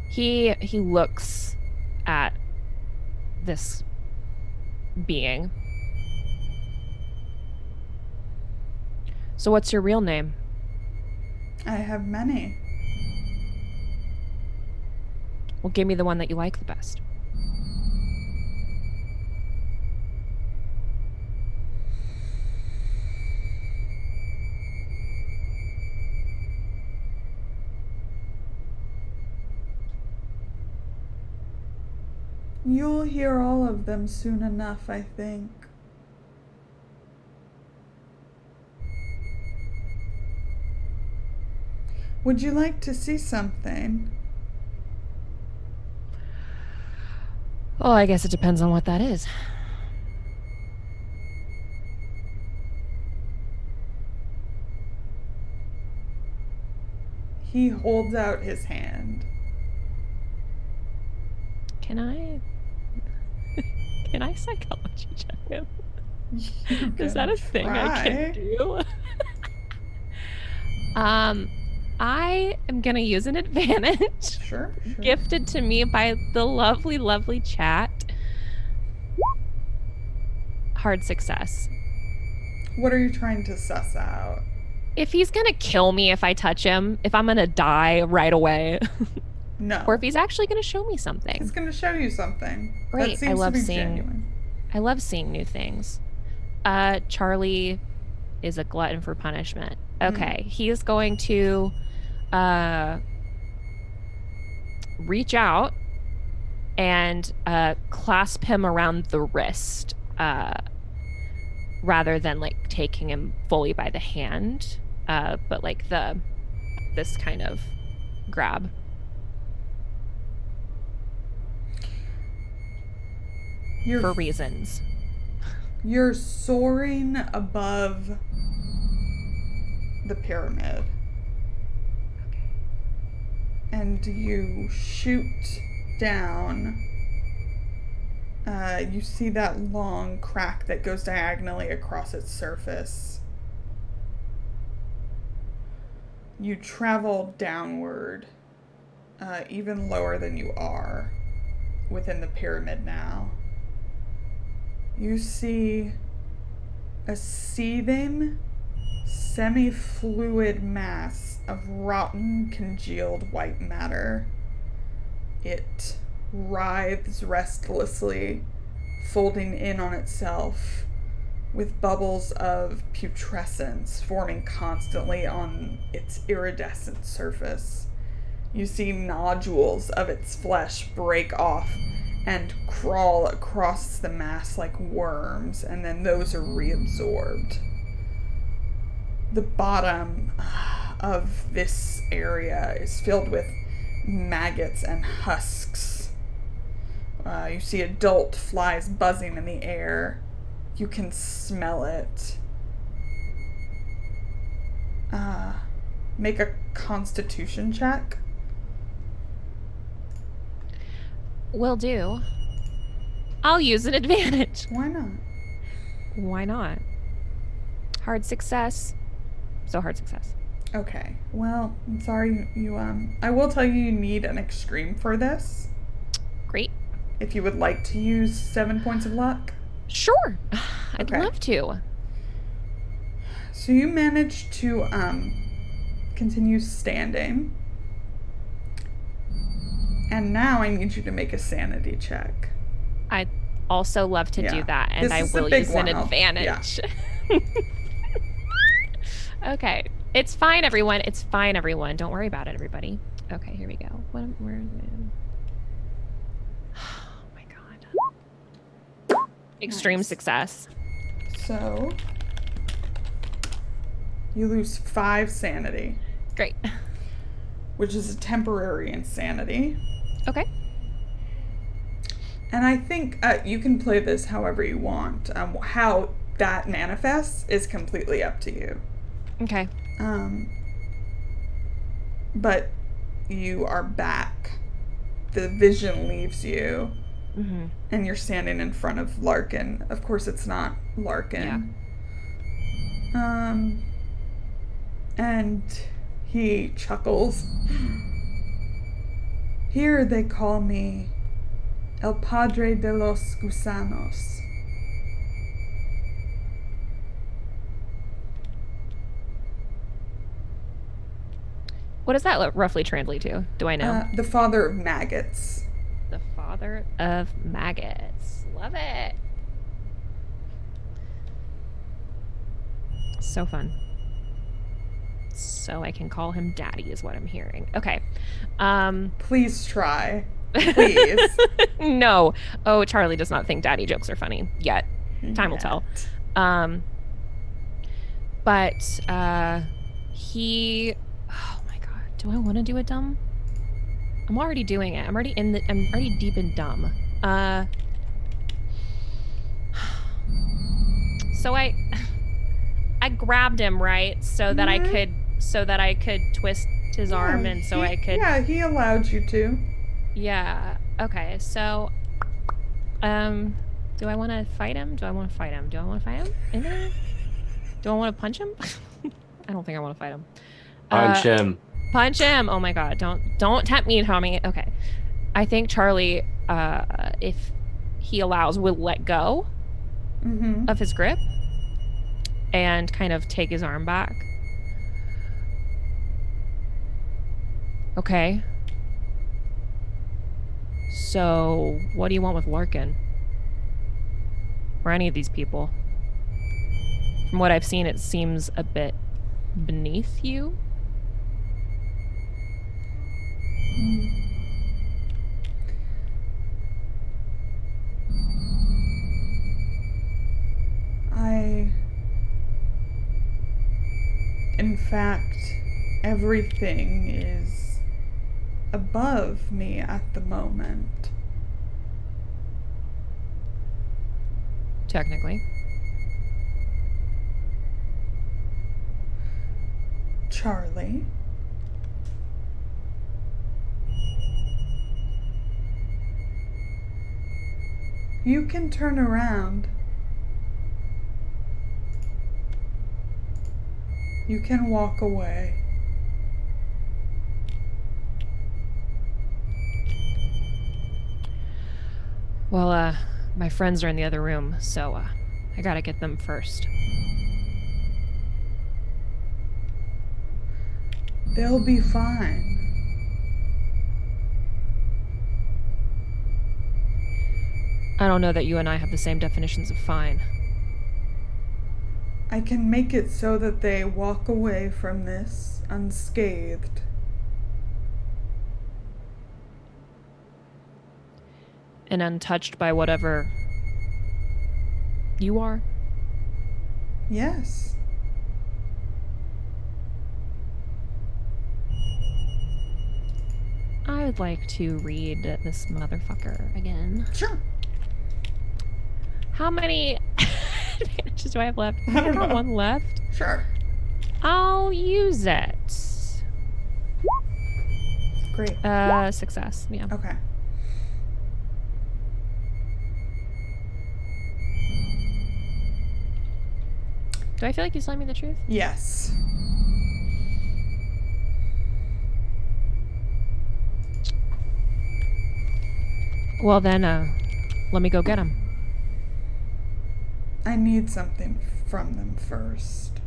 He looks at this being. So what's your real name? I have many. Well, give me the one that you like the best. You'll hear all of them soon enough, I think. Would you like to see something? Oh, I guess it depends on what that is. He holds out his hand. Can I psychology check him? Is that a thing I can do? I am gonna use an advantage. Sure. Gifted to me by the lovely, lovely chat. Hard success. What are you trying to suss out? If he's gonna kill me if I touch him, if I'm gonna die right away, No. or if he's actually gonna show me something. He's going to show you something. Great. That seems to be seeing. genuine. I love seeing new things. Charlie is a glutton for punishment. Okay, he is going to reach out and clasp him around the wrist, rather than like taking him fully by the hand, but like this kind of grab. For reasons. You're soaring above the pyramid. Okay. And you shoot down. You see that long crack that goes diagonally across its surface. You travel downward, even lower than you are, within the pyramid now. You see a seething, semi-fluid mass of rotten, congealed white matter. It writhes restlessly, folding in on itself, with bubbles of putrescence forming constantly on its iridescent surface. You see nodules of its flesh break off and crawl across the mass like worms, and then those are reabsorbed. The bottom of this area is filled with maggots and husks. You see adult flies buzzing in the air. You can smell it. Make a constitution check. Will do. I'll use an advantage. Why not? Why not? Hard success. So hard success. Okay. Well, I'm sorry you I will tell you need an extreme for this. Great. If you would like to use 7 points of luck. Sure. I'd Okay. love to. So you managed to continue standing. And now I need you to make a sanity check. I'd also love to do that, and This I is a will big use one. an advantage. Okay. It's fine, everyone. It's fine, everyone. Don't worry about it, everybody. Okay, here we go. Where is it? Oh my god. Extreme Nice. success. So you lose 5 sanity, Great. which is a temporary insanity. Okay. And I think you can play this however you want. How that manifests is completely up to you. Okay. But you are back. The vision leaves you. Mm-hmm. And you're standing in front of Larkin. Of course, it's not Larkin. Yeah. And he chuckles. Here they call me El Padre de los Gusanos. What does that roughly translate to? Do I know? The father of maggots. The father of maggots. Love it. So fun. So I can call him daddy is what I'm hearing. Okay. Please try. Please. No. Oh, Charlie does not think daddy jokes are funny yet. Time will tell. But he, oh my God, do I want to do a dumb? I'm already doing it. I'm already deep in dumb. So I grabbed him, right? So that I could twist his arm and so I could. Yeah, he allowed you to. Yeah. Okay. So do I want to fight him? Do I want to fight him? Do I want to fight him? Do I want to punch him? I don't think I want to fight him. Punch him. Punch him. Oh my God. Don't tempt me, Tommy. Okay. I think Charlie, if he allows, will let go of his grip and kind of take his arm back. Okay. So, what do you want with Larkin? Or any of these people? From what I've seen, it seems a bit beneath you. In fact, everything is above me at the moment. Technically. Charlie? You can turn around. You can walk away. Well, my friends are in the other room, so I gotta get them first. They'll be fine. I don't know that you and I have the same definitions of fine. I can make it so that they walk away from this unscathed. And untouched by whatever you are? Yes. I would like to read this motherfucker again. Sure. How many advantages do I have left? I don't got know. one left. Sure. I'll use it. Great. Success. Yeah. Okay. Do I feel like he's telling me the truth? Yes. Well then, let me go get him. I need something from them first.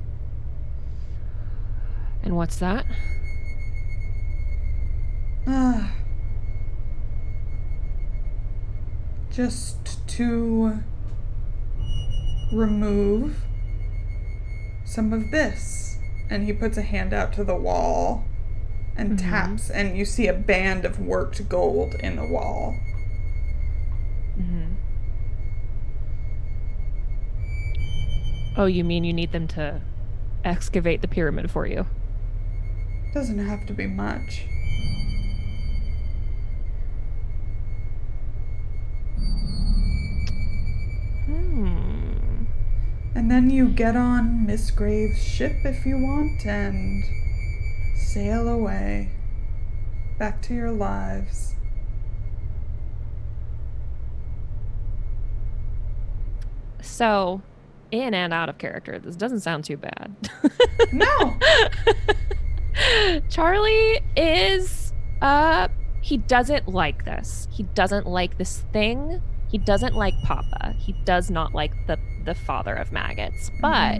And what's that? Just to remove some of this. And he puts a hand out to the wall and taps, and you see a band of worked gold in the wall. Oh, you mean you need them to excavate the pyramid for you? Doesn't have to be much. And then you get on Miss Graves' ship if you want and sail away. back to your lives. So, in and out of character, this doesn't sound too bad. No. Charlie is, he doesn't like this. He doesn't like this thing. He doesn't like Papa. He does not like the father of maggots. But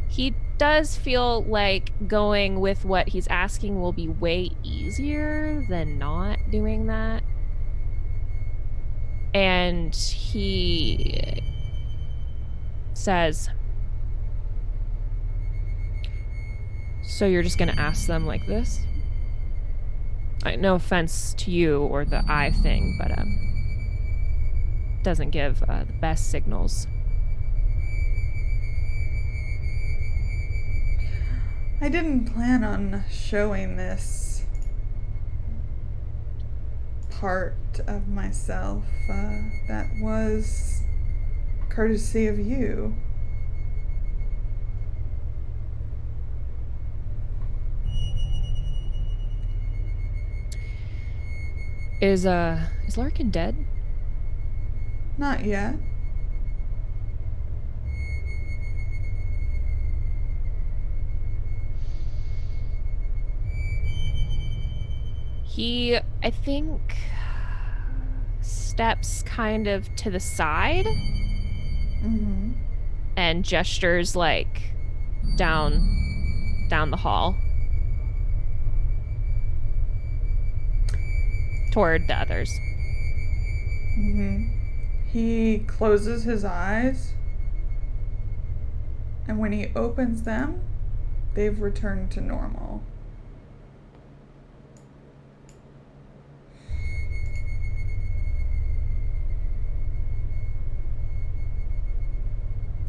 he does feel like going with what he's asking will be way easier than not doing that. And he says, so you're just gonna ask them like this? No offense to you or the eye thing, but doesn't give the best signals. I didn't plan on showing this part of myself. That was courtesy of you. Is Larkin dead? Not yet. He, I think, steps kind of to the side and gestures like down the hall toward the others. He closes his eyes, and when he opens them, they've returned to normal.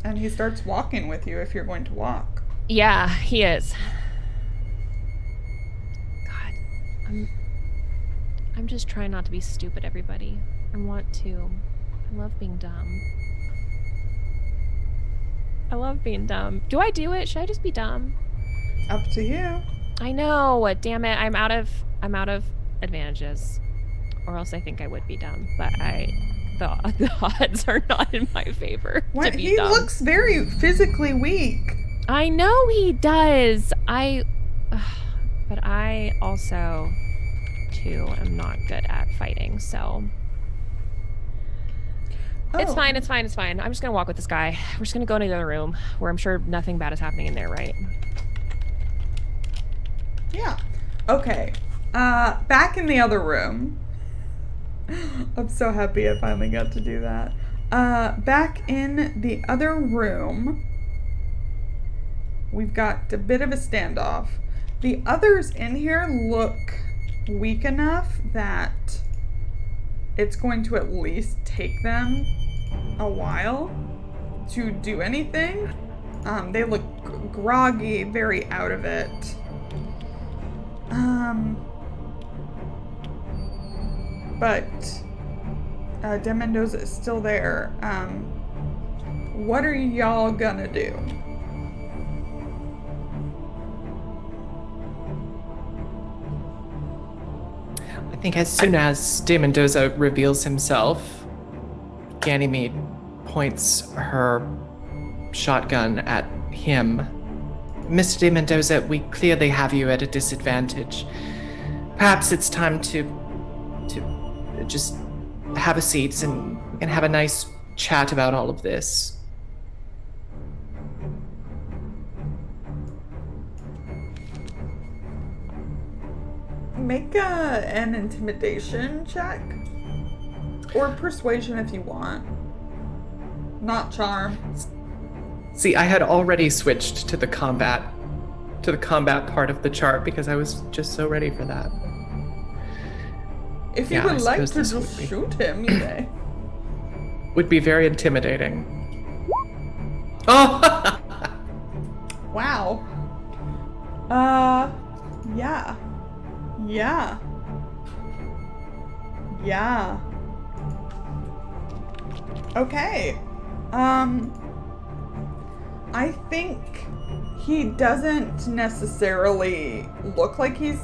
And he starts walking with you if you're going to walk. Yeah, he is. God, I'm just trying not to be stupid, everybody. I love being dumb. I love being dumb. Do I do it? Should I just be dumb? Up to you. I know. Damn it. I'm out of advantages. Or else I think I would be dumb, but the odds are not in my favor. What? To be He dumb. looks very physically weak. I know he does. But I also too am not good at fighting, so It's fine. I'm just gonna walk with this guy. We're just gonna go into the other room where I'm sure nothing bad is happening in there, right? Yeah. Okay. Back in the other room. I'm so happy I finally got to do that. Back in the other room, we've got a bit of a standoff. The others in here look weak enough that it's going to at least take them a while to do anything. They look groggy, very out of it. But De Mendoza is still there. What are y'all gonna do? I think as soon as De Mendoza reveals himself, Ganymede points her shotgun at him. Mr. De Mendoza, we clearly have you at a disadvantage. Perhaps it's time to just have a seat and have a nice chat about all of this. Make an intimidation check. Or persuasion if you want. Not charm. See, I had already switched to the combat part of the chart because I was just so ready for that. If you would like to just shoot him, you may. Would be very intimidating. Oh! Wow. Yeah. Yeah. Yeah. Okay. I think he doesn't necessarily look like he's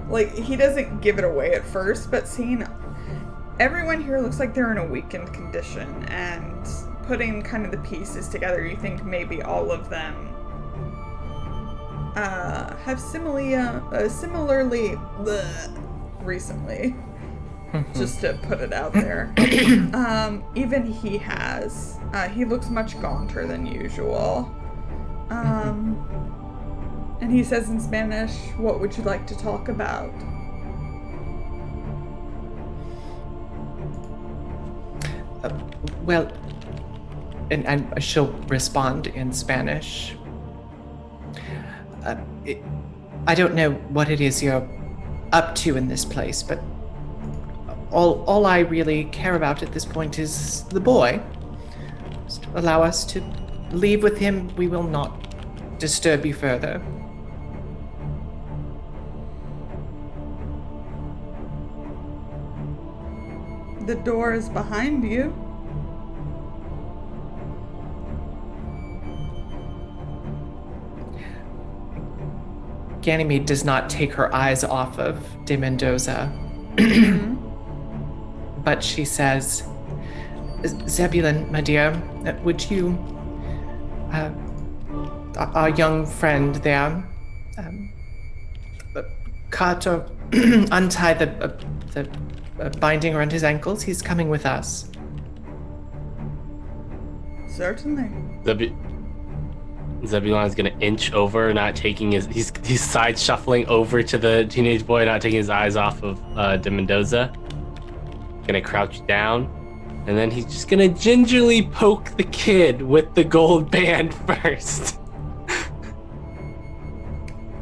like, he doesn't give it away at first, but seeing everyone here looks like they're in a weakened condition, and putting kind of the pieces together, you think maybe all of them have similarly recently, just to put it out there. Even he has. He looks much gaunter than usual. And he says in Spanish, "What would you like to talk about?" Well, and she'll respond in Spanish. I don't know what it is you're up to in this place, but all I really care about at this point is the boy. Just allow us to leave with him. We will not disturb you further. The door is behind you. Ganymede does not take her eyes off of de Mendoza. But she says, Zebulon, my dear, would you, our young friend there, cut or untie the binding around his ankles? He's coming with us. Certainly. Zebulon is gonna inch over, not taking he's side shuffling over to the teenage boy, not taking his eyes off of de Mendoza. Gonna crouch down, and then he's just gonna gingerly poke the kid with the gold band first.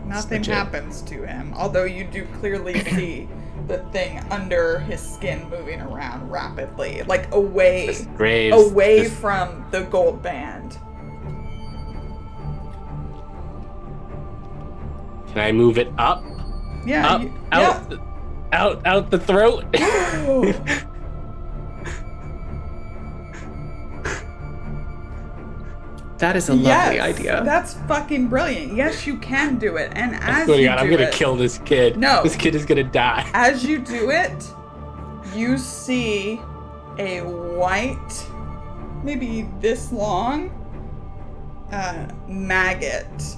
Nothing happens to him, although you do clearly see the thing under his skin moving around rapidly, like away from the gold band. Can I move it up? Yeah. Out the throat. That is a lovely idea. That's fucking brilliant. Yes, you can do it. And as I'm gonna kill this kid. No. This kid is gonna die. As you do it, you see a white, maybe this long, maggot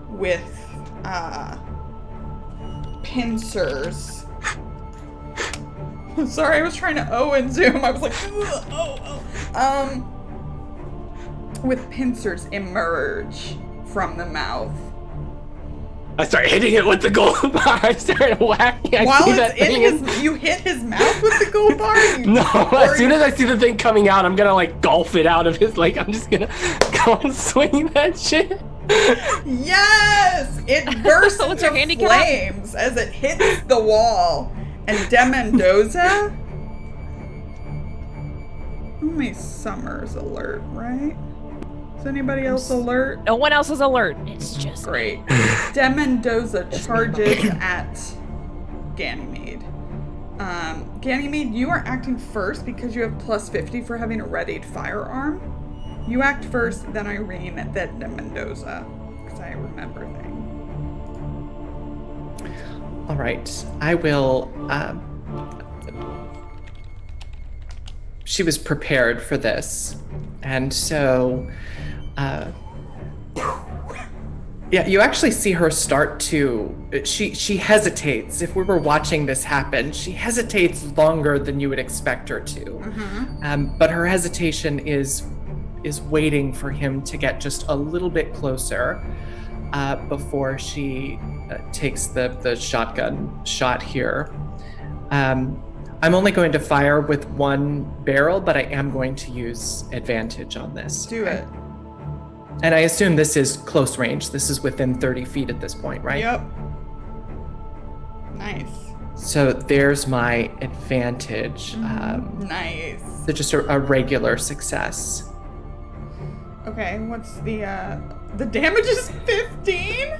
with pincers. Sorry, I was trying to O and zoom. I was like, with pincers emerge from the mouth. I start hitting it with the gold bar. I started whacking. You hit his mouth with the gold bar? As soon as I see the thing coming out, I'm gonna like golf it out of his, like, I'm just gonna go and swing that shit. Yes! It bursts into flames as it hits the wall. And de Mendoza? Only Summer's alert, right? Is anybody else alert? No one else is alert. It's just great. De Mendoza charges at Ganymede. Ganymede, you are acting first because you have plus 50 for having a readied firearm. You act first, then Irene, then de Mendoza, because I remember things. All right, I will. She was prepared for this, and so, yeah, you actually see her start to. She hesitates. If we were watching this happen, she hesitates longer than you would expect her to. Mm-hmm. But her hesitation is waiting for him to get just a little bit closer before she takes the shotgun shot here. I'm only going to fire with one barrel, but I am going to use advantage on this. Do it. And I assume this is close range. This is within 30 feet at this point, right? Yep. Nice. So there's my advantage. Nice. So just a regular success. Okay, what's the damage is 15?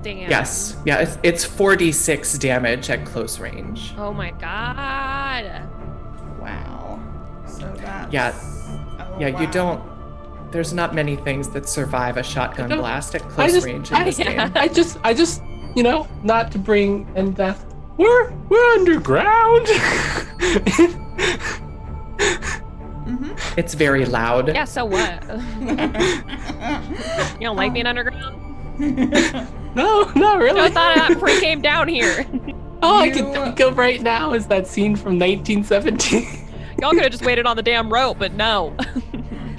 Damn. Yes. Yeah, it's 4d6 damage at close range. Oh my god. Wow. So that's... Yeah. Oh, yeah, wow. you don't... There's not many things that survive a shotgun blast at close range in this game. I just not to bring in death. We're underground. Mm-hmm. It's very loud. Yeah, so what? You don't like being underground? No, not really. I thought that pre came down here. All I can think of right now is that scene from 1917. Y'all could have just waited on the damn rope, but no.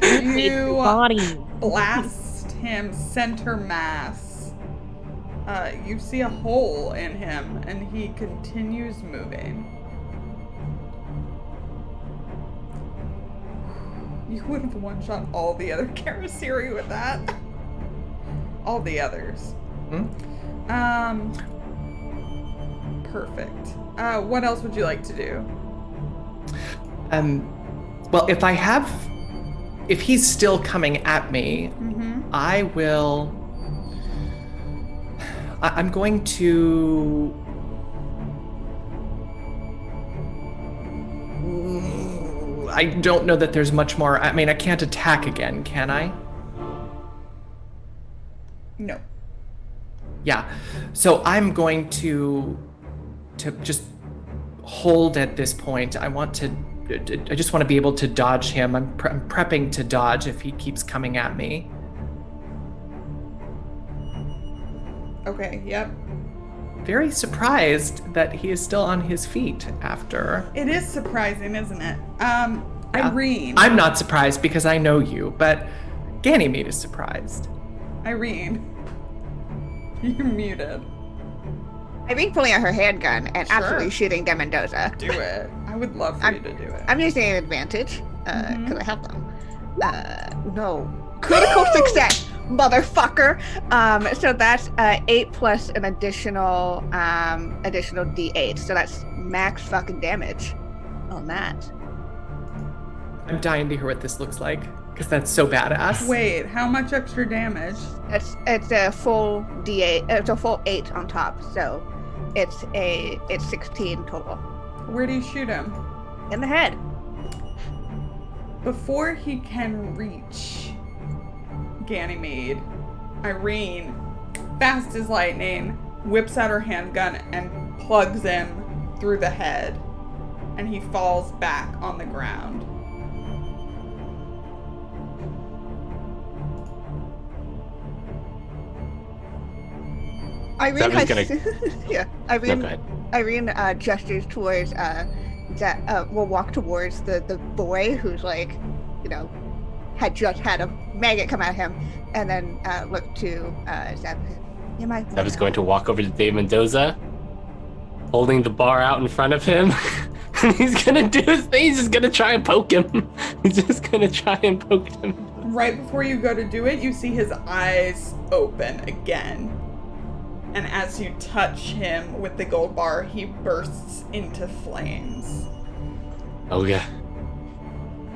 You Body. blast him center mass. You see a hole in him, and he continues moving. You would have one-shot all the other Karasiri with that. All the others. Perfect. What else would you like to do? Well, if he's still coming at me, I'm going to... I don't know that there's much more. I mean, I can't attack again, can I? No. Yeah. So I'm going to just hold at this point. I just want to be able to dodge him. I'm prepping to dodge if he keeps coming at me. Okay, yep. Very surprised that he is still on his feet after. It is surprising, isn't it? Irene. I'm not surprised because I know you, but Ganymede is surprised. Irene. You're muted. Irene pulling out her handgun and Sure. absolutely shooting De Mendoza. Do it. I would love for you to do it. I'm using an advantage, because I have them. No. Critical success, motherfucker! So that's 8 plus an additional D8. So that's max fucking damage on that. I'm dying to hear what this looks like because that's so badass. Wait, how much extra damage? It's a full D8. It's a full 8 on top. So it's 16 total. Where do you shoot him? In the head. Before he can reach Ganymede, Irene, fast as lightning, whips out her handgun and plugs him through the head, and he falls back on the ground. Irene Devin's has, yeah. Irene, No, go ahead. Irene gestures towards will walk towards the boy who's like, had just had a maggot come at him, and then look to Zeb. Zeb going to walk over to Dave Mendoza, holding the bar out in front of him. And he's gonna do his thing. He's just gonna try and poke him. He's just gonna try and poke him. Right before you go to do it, you see his eyes open again. And as you touch him with the gold bar, he bursts into flames. Oh yeah.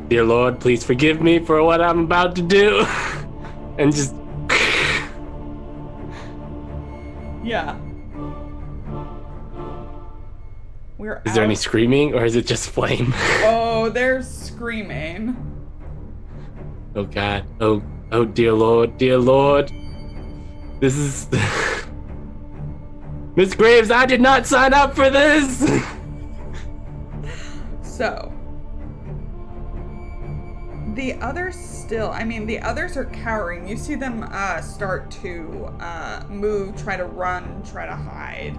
Dear Lord, please forgive me for what I'm about to do. And just... Yeah. Is there any screaming or is it just flame? Oh, there's screaming. Oh God. Oh dear Lord, dear Lord. This is... Miss Graves, I did not sign up for this! So, the others are cowering. You see them start to move, try to run, try to hide.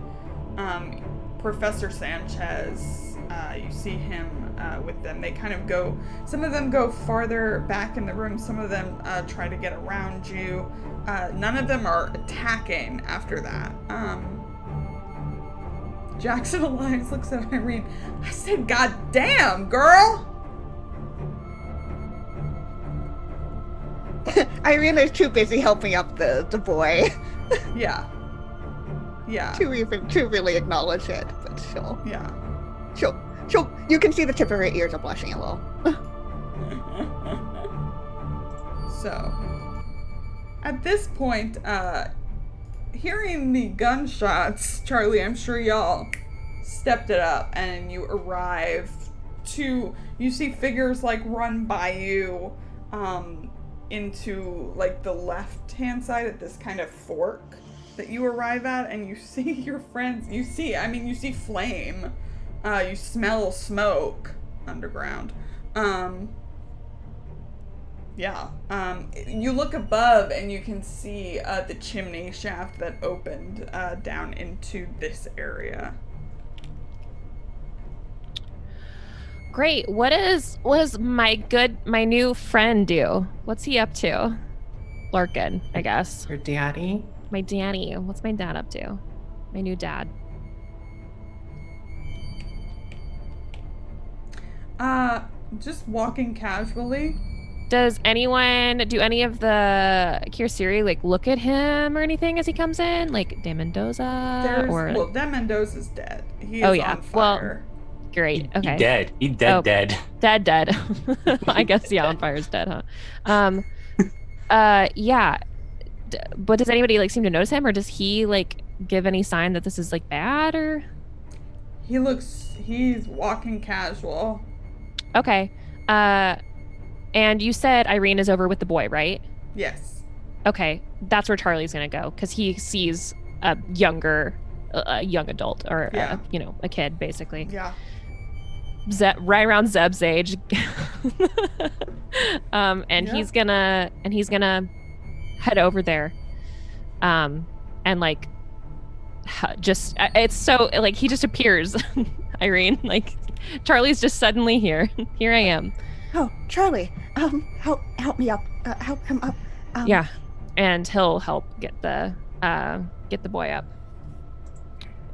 Professor Sanchez, you see him with them. They kind of go, some of them go farther back in the room, some of them try to get around you. None of them are attacking after that. Jackson Alliance looks at Irene. I said, God damn, girl! Irene is too busy helping up the boy. Yeah. Yeah. to really acknowledge it, but she'll. Yeah. You can see the tip of her ears are blushing a little. So, at this point, hearing the gunshots, Charlie, I'm sure y'all stepped it up, and you arrive to, you see figures like run by you into like the left hand side at this kind of fork, that you arrive at, and you see your friends. You see flame. You smell smoke underground. You look above and you can see the chimney shaft that opened down into this area. Great. What does my new friend do? What's he up to? Larkin, I guess. Your daddy? My daddy. What's my dad up to? My new dad. Just walking casually. Do any of the Kirsiri like look at him or anything as he comes in? Like De Mendoza De Mendoza's dead. He is on fire. Well, great. Okay. He dead. He dead. Dead. I guess on fire's dead, huh? Yeah. But does anybody like seem to notice him, or does he like give any sign that this is like bad, or? He's walking casual. Okay. And you said Irene is over with the boy, right? Yes. Okay. That's where Charlie's gonna go, because he sees a young adult, or a kid, basically. Yeah. Right around Zeb's age. He's gonna head over there, and like it's so like he just appears. Irene, like Charlie's just suddenly here. Here I am. Oh, Charlie, help me up. Help him up. Yeah, and he'll help get the boy up.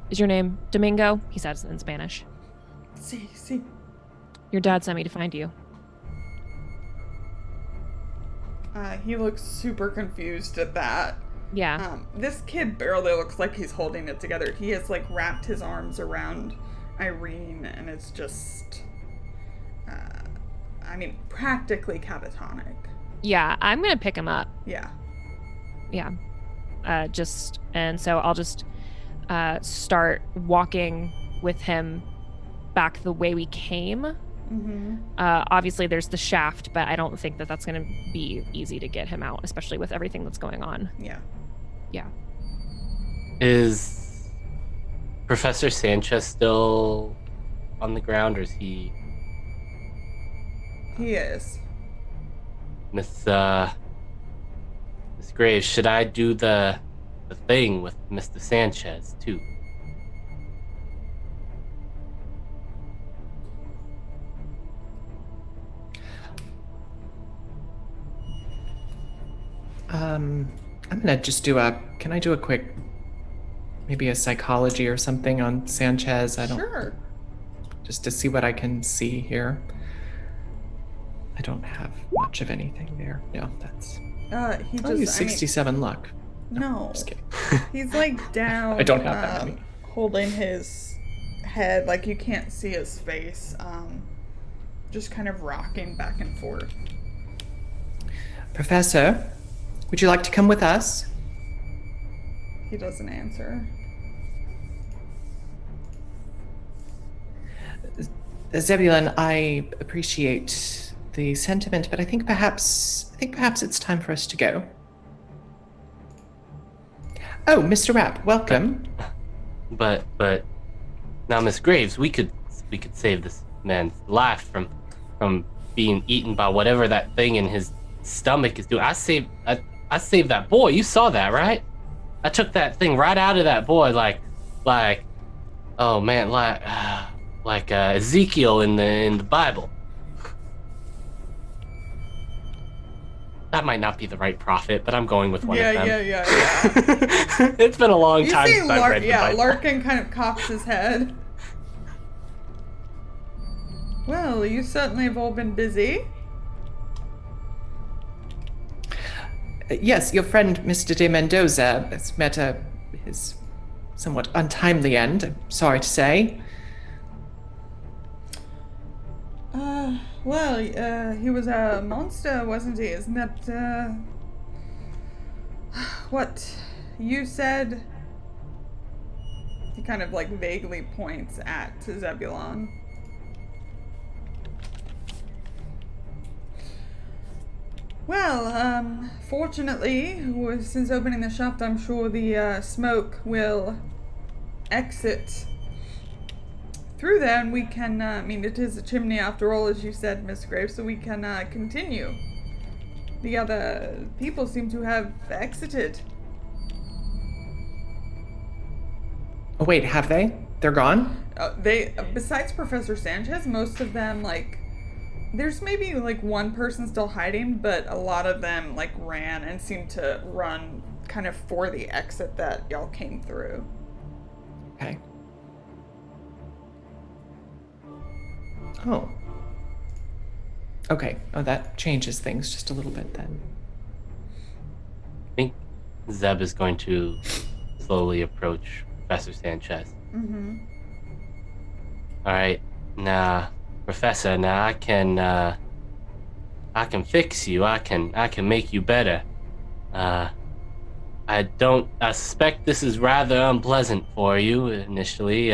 Is your name Domingo? He says in Spanish. Sí. Your dad sent me to find you. He looks super confused at that. Yeah. This kid barely looks like he's holding it together. He has like wrapped his arms around Irene, and it's just, practically catatonic. Yeah, I'm gonna pick him up. Yeah. So I'll just start walking with him back the way we came. Mm-hmm. Obviously there's the shaft, but I don't think that that's going to be easy to get him out, especially with everything that's going on. Yeah. Is Professor Sanchez still on the ground, or is he? He is. Miss Graves, should I do the thing with Mr. Sanchez too? I'm gonna just can I do a quick, maybe a psychology or something on Sanchez? Sure. Just to see what I can see here. I don't have much of anything there. No, that's... I'll use 67 luck. No. Just kidding. He's like down. I don't have that many. Holding his head, like you can't see his face. Just kind of rocking back and forth. Professor, would you like to come with us? He doesn't answer. Zebulon, I appreciate the sentiment, but I think perhaps it's time for us to go. Oh, Mr. Rapp, welcome. But now, Miss Graves, we could save this man's life from being eaten by whatever that thing in his stomach is doing. I saved that boy. You saw that, right? I took that thing right out of that boy, like oh man, like Ezekiel in the Bible. That might not be the right prophet, but I'm going with one of them. Yeah. It's been a long time since I've read the Bible. Larkin kind of cocks his head. Well, you certainly have all been busy. Yes, your friend Mr. de Mendoza has met his somewhat untimely end, I'm sorry to say. Well, he was a monster, wasn't he? Isn't that, what you said? He kind of, like, vaguely points at Zebulon. Well, fortunately, since opening the shaft, I'm sure the smoke will exit through there, and we can, it is a chimney after all, as you said, Miss Graves, so we can continue. The other people seem to have exited. Oh, wait, have they? They're gone? Besides Professor Sanchez, most of them, there's maybe, one person still hiding, but a lot of them, ran and seemed to run kind of for the exit that y'all came through. Okay. Oh. Okay. Oh, that changes things just a little bit then. I think Zeb is going to slowly approach Professor Sanchez. Mm-hmm. All right, now, Professor, now I can fix you. I can make you better. I suspect this is rather unpleasant for you initially.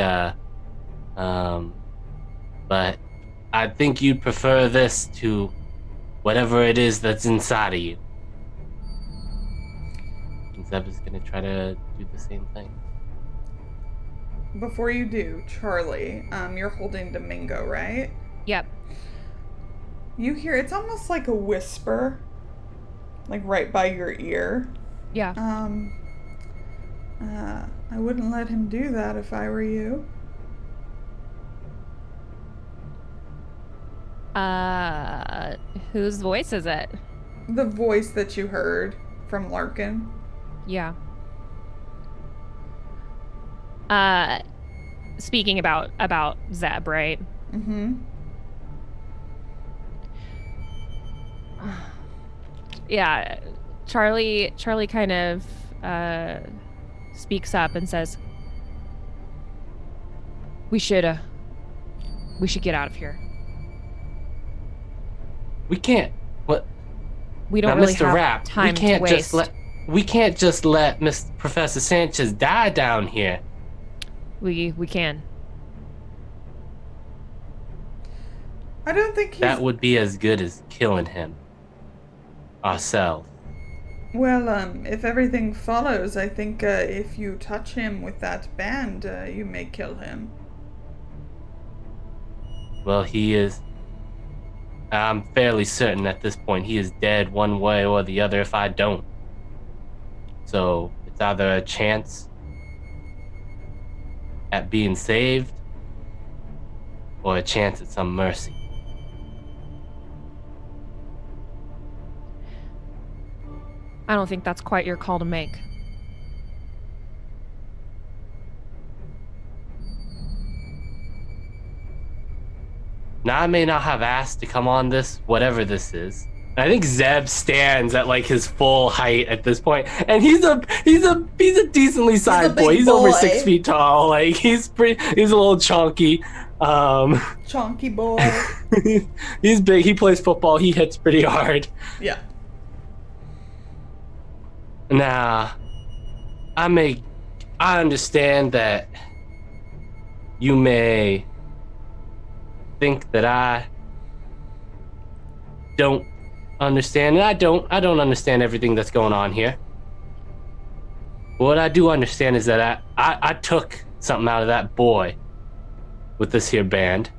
But I think you'd prefer this to whatever it is that's inside of you. And Zeb is gonna try to do the same thing. Before you do, Charlie, you're holding Domingo, right? Yep. You hear, it's almost like a whisper, right by your ear. Yeah. I wouldn't let him do that if I were you. Whose voice is it? The voice that you heard from Larkin. Yeah. Speaking about Zeb, right? Mm-hmm. Yeah. Charlie kind of speaks up and says, we should get out of here. We can't. What? We don't now, really Mr. have Rapp, time to waste. We can't just let Professor Sanchez die down here. We can. I don't think That would be as good as killing him ourselves. Well, if everything follows, I think if you touch him with that band, you may kill him. Well, he is... I'm fairly certain at this point he is dead one way or the other if I don't. So, it's either a chance at being saved or a chance at some mercy. I don't think that's quite your call to make. Now, I may not have asked to come on this, whatever this is. I think Zeb stands at his full height at this point, and he's a decently sized boy. He's over 6 feet tall. He's a little chunky. Chunky boy. He's big. He plays football. He hits pretty hard. Yeah. Now, I understand that you may think that I don't understand, and I don't understand everything that's going on here. But what I do understand is that I took something out of that boy with this here band,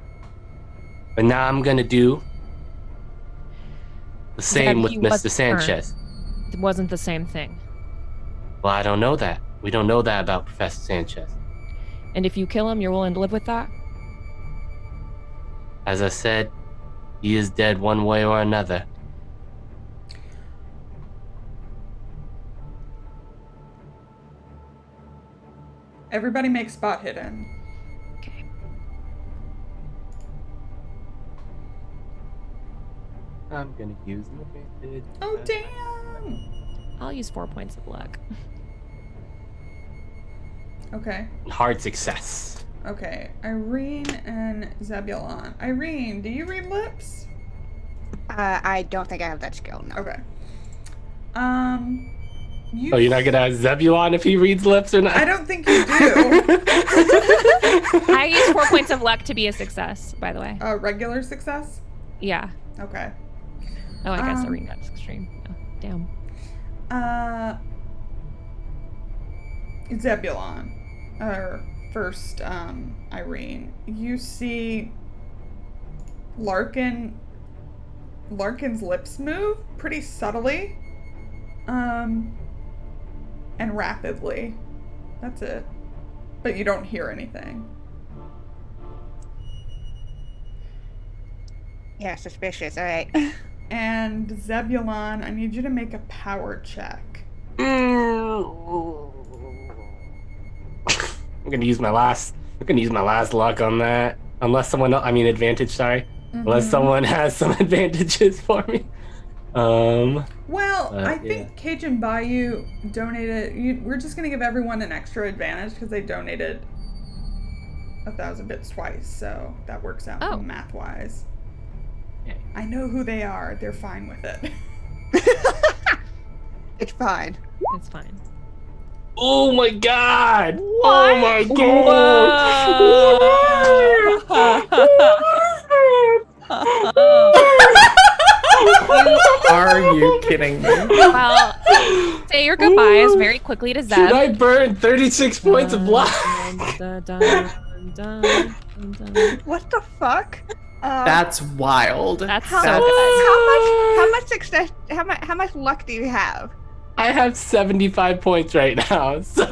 and now I'm gonna do the same with Mr. Sanchez. It wasn't the same thing. Well, I don't know that. We don't know that about Professor Sanchez. And if you kill him, you're willing to live with that? As I said, he is dead one way or another. Everybody make spot hidden. Okay. I'm gonna use an advantage. Oh, damn! I'll use 4 points of luck. Okay. Hard success. Okay. Irene and Zebulon. Irene, do you read lips? I don't think I have that skill, no. Okay. Oh, you're not gonna ask Zebulon if he reads lips or not? I don't think you do. I use 4 points of luck to be a success, by the way. Regular success? Yeah. Okay. Oh, I guess Irene got extreme. Oh, damn. Zebulon, or first, Irene. You see Larkin's lips move pretty subtly, and rapidly. That's it. But you don't hear anything. Yeah, suspicious. All right. And Zebulon, I need you to make a power check. I'm gonna use my last luck on that. Unless someone else, I mean advantage, sorry. Mm-hmm. Unless someone has some advantages for me. Well, I think Cajun Bayou donated. We're just gonna give everyone an extra advantage because they donated 1,000 bits twice, so that works out math-wise. Okay. I know who they are. They're fine with it. It's fine. It's fine. Oh my god! What? Oh my god! Are you kidding me? Well, say your goodbyes very quickly to Zeb. Should I burn 36 points of luck? What the fuck? That's wild. That's how much success? How much luck do you have? I have 75 points right now, so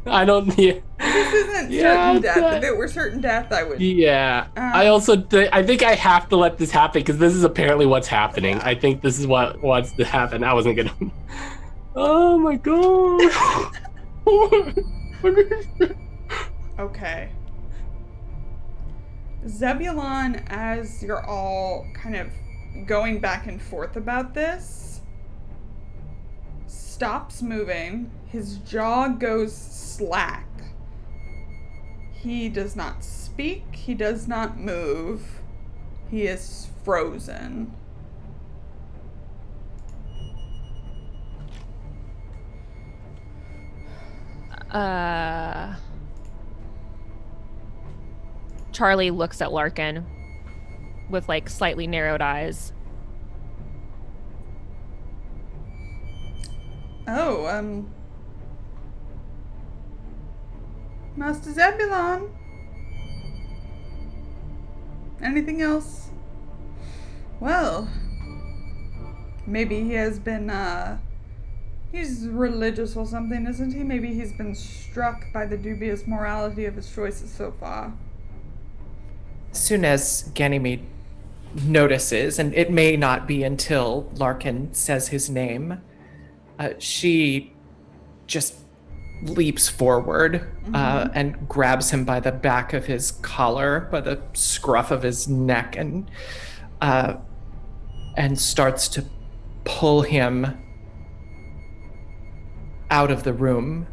I don't need. This isn't certain death. If it were certain death, I would. Yeah. I also I think I have to let this happen because this is apparently what's happening. I think this is what wants to happen. I wasn't gonna. Oh my god. Okay. Zebulon, as you're all kind of going back and forth about this, stops moving. His jaw goes slack. He does not speak. He does not move. He is frozen. Charlie looks at Larkin with like slightly narrowed eyes. Oh, Master Zebulon. Anything else? Well, maybe he has been, he's religious or something, isn't he? Maybe he's been struck by the dubious morality of his choices so far. As soon as Ganymede notices, and it may not be until Larkin says his name, she just leaps forward and grabs him by the back of his collar, by the scruff of his neck, and starts to pull him out of the room.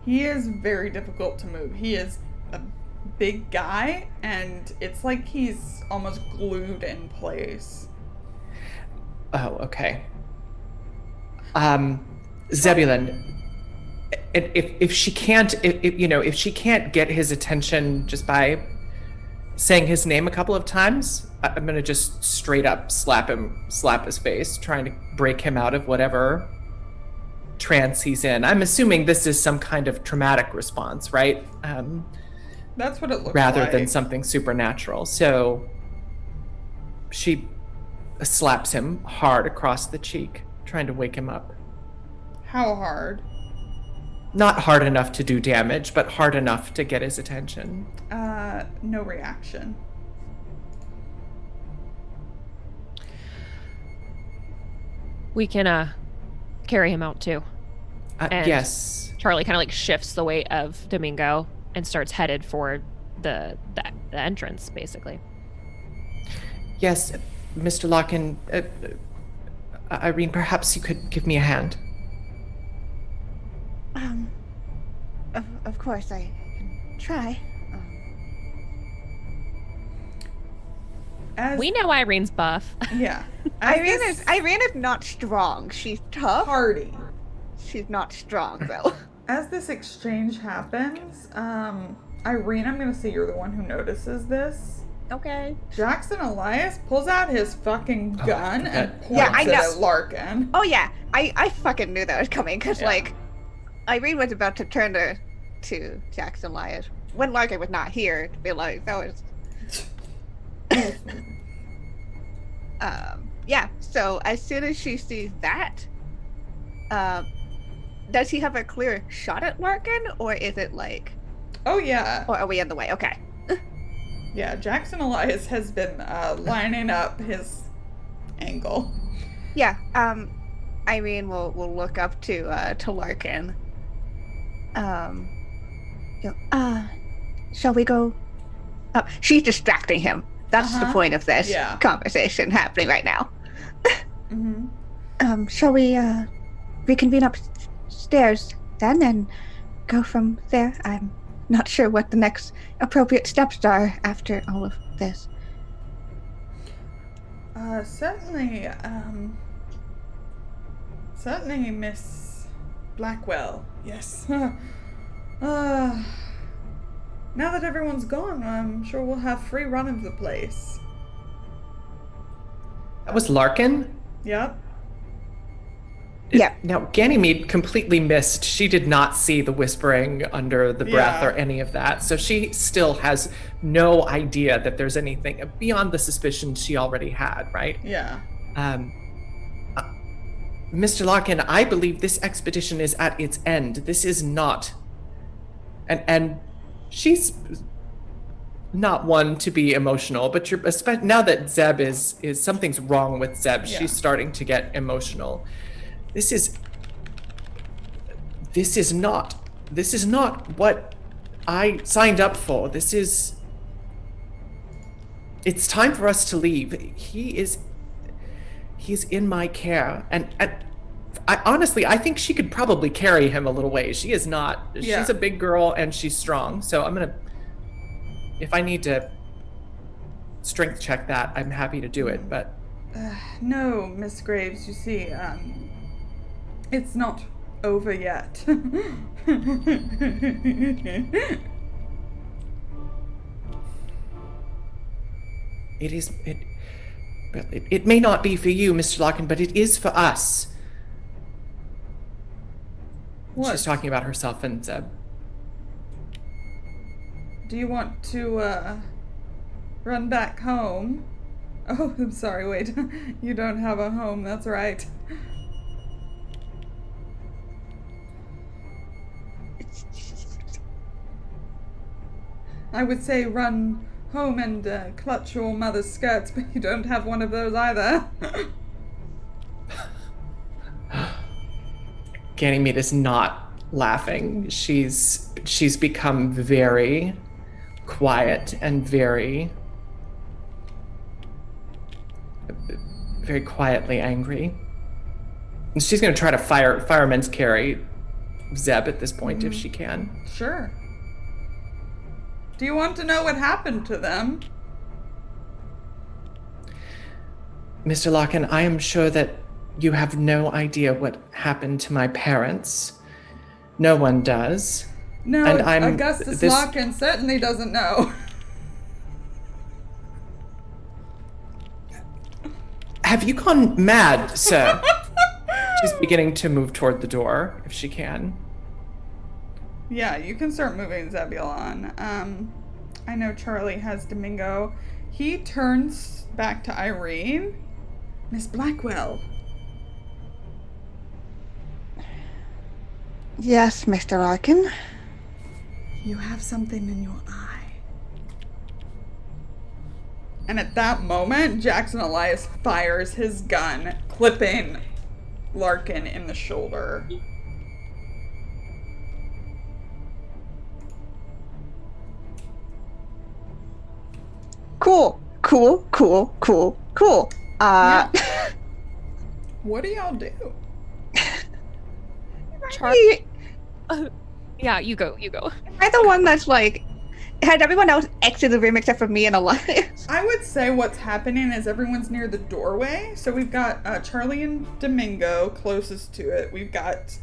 He is very difficult to move. He is a big guy, and it's like he's almost glued in place. Oh, okay. Zebulon, if she can't get his attention just by saying his name a couple of times, I'm gonna just straight up slap his face, trying to break him out of whatever trance he's in. I'm assuming this is some kind of traumatic response, right? That's what it looks like. Rather than something supernatural. So she slaps him hard across the cheek, trying to wake him up. How hard? Not hard enough to do damage, but hard enough to get his attention. No reaction. We can carry him out too. And yes. Charlie kind of like shifts the weight of Domingo and starts headed for the entrance, basically. Yes, Mr. Larkin. Irene, perhaps you could give me a hand. Of course, I can try. We know Irene's buff. Yeah. Irene is not strong. She's tough. Hardy. She's not strong, though. As this exchange happens, Irene, I'm going to say you're the one who notices this. Okay. Jackson Elias pulls out his fucking gun and points Yeah, I it know. at Larkin. Oh yeah, I fucking knew that was coming because Yeah. like Irene was about to turn to Jackson Elias when Larkin was not here to be like that was. Yeah. So as soon as she sees that, does he have a clear shot at Larkin, or is it like? Oh yeah. Or are we in the way? Okay. Yeah, Jackson Elias has been lining up his angle. Yeah. Irene will look up to Larkin. Shall we go? Oh, she's distracting him. That's the point of this conversation happening right now. Mm-hmm. Shall we reconvene upstairs then and go from there? I'm not sure what the next appropriate steps are after all of this. Certainly, Miss Blackwell. Yes. Now that everyone's gone, I'm sure we'll have free run of the place. That was Larkin? Yep. Yeah. Now, Ganymede completely missed. She did not see the whispering under the breath Yeah. or any of that. So she still has no idea that there's anything beyond the suspicion she already had, right? Yeah. Mr. Larkin, I believe this expedition is at its end. This is not... And she's not one to be emotional, but now that Zeb is something's wrong with Zeb, she's starting to get emotional. This is not what I signed up for. It's time for us to leave. He's in my care, and I think she could probably carry him a little ways. She is not. Yeah. She's a big girl and she's strong. So if I need to strength check that, I'm happy to do it. But No, Miss Graves, you see, it's not over yet. it may not be for you, Mr. Larkin, but it is for us. What? She's talking about herself and Zeb. Do you want to, run back home? Oh, I'm sorry, wait. You don't have a home, that's right. I would say run home and clutch your mother's skirts, but you don't have one of those either. Ganymede is not laughing. She's become very quiet and very quietly angry. And she's going to try to fireman's carry Zeb at this point if she can. Sure. Do you want to know what happened to them? Mr. Larkin, I am sure that you have no idea what happened to my parents. No one does. No, And Augustus Larkin certainly doesn't know. Have you gone mad, sir? She's beginning to move toward the door, if she can. Yeah, you can start moving Zebulon. I know Charlie has Domingo. He turns back to Irene. Miss Blackwell. Yes, Mr. Larkin. You have something in your eye. And at that moment, Jackson Elias fires his gun, clipping Larkin in the shoulder. Cool. Yeah. What do y'all do? Charlie, Yeah, you go. am I the one that's like, had everyone else exited the room except for me and Elias? I would say what's happening is everyone's near the doorway. So we've got Charlie and Domingo closest to it. We've got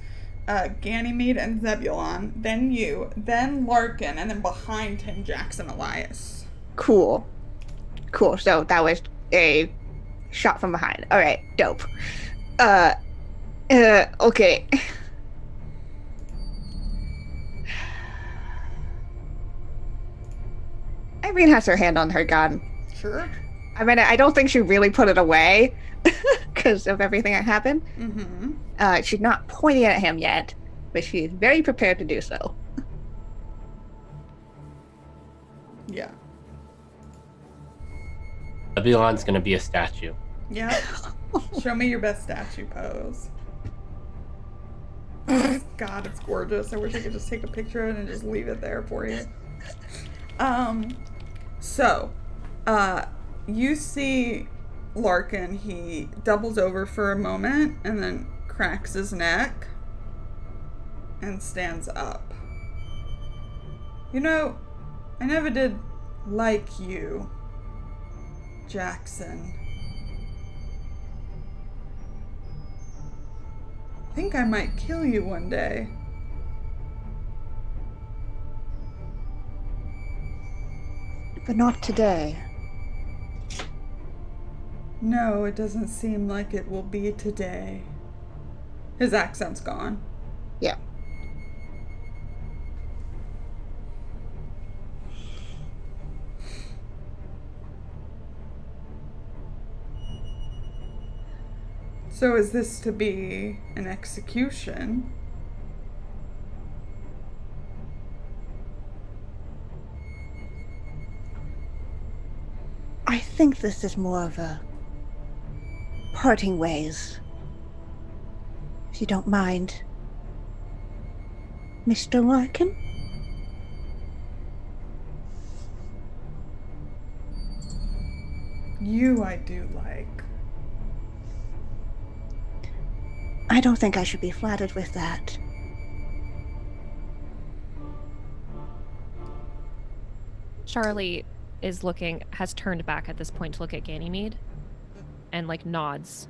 Ganymede and Zebulon, then you, then Larkin, and then behind him, Jackson Elias. Cool. Cool. So that was a shot from behind. All right. Dope. Okay. Irene has her hand on her gun. Sure. I mean, I don't think she really put it away because of everything that happened. Mm-hmm. She's not pointing at him yet, but she is very prepared to do so. Yeah. Babylon's gonna be a statue. Yeah. Show me your best statue pose. God, it's gorgeous. I wish I could just take a picture of it and just leave it there for you. So, you see Larkin, he doubles over for a moment and then cracks his neck and stands up. You know, I never did like you, Jackson. I think I might kill you one day. But not today. No, it doesn't seem like it will be today. His accent's gone. Yeah. So is this to be an execution? I think this is more of a parting ways. If you don't mind. Mr. Larkin? You I do like. I don't think I should be flattered with that. Charlie has turned back at this point to look at Ganymede and like nods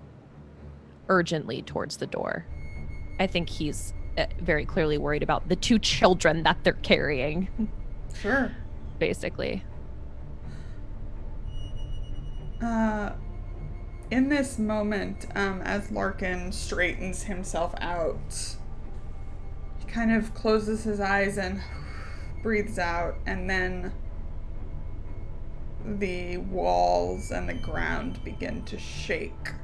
urgently towards the door. I think he's very clearly worried about the two children that they're carrying. Sure. Basically. In this moment, as Larkin straightens himself out, he kind of closes his eyes and breathes out, and then the walls and the ground begin to shake.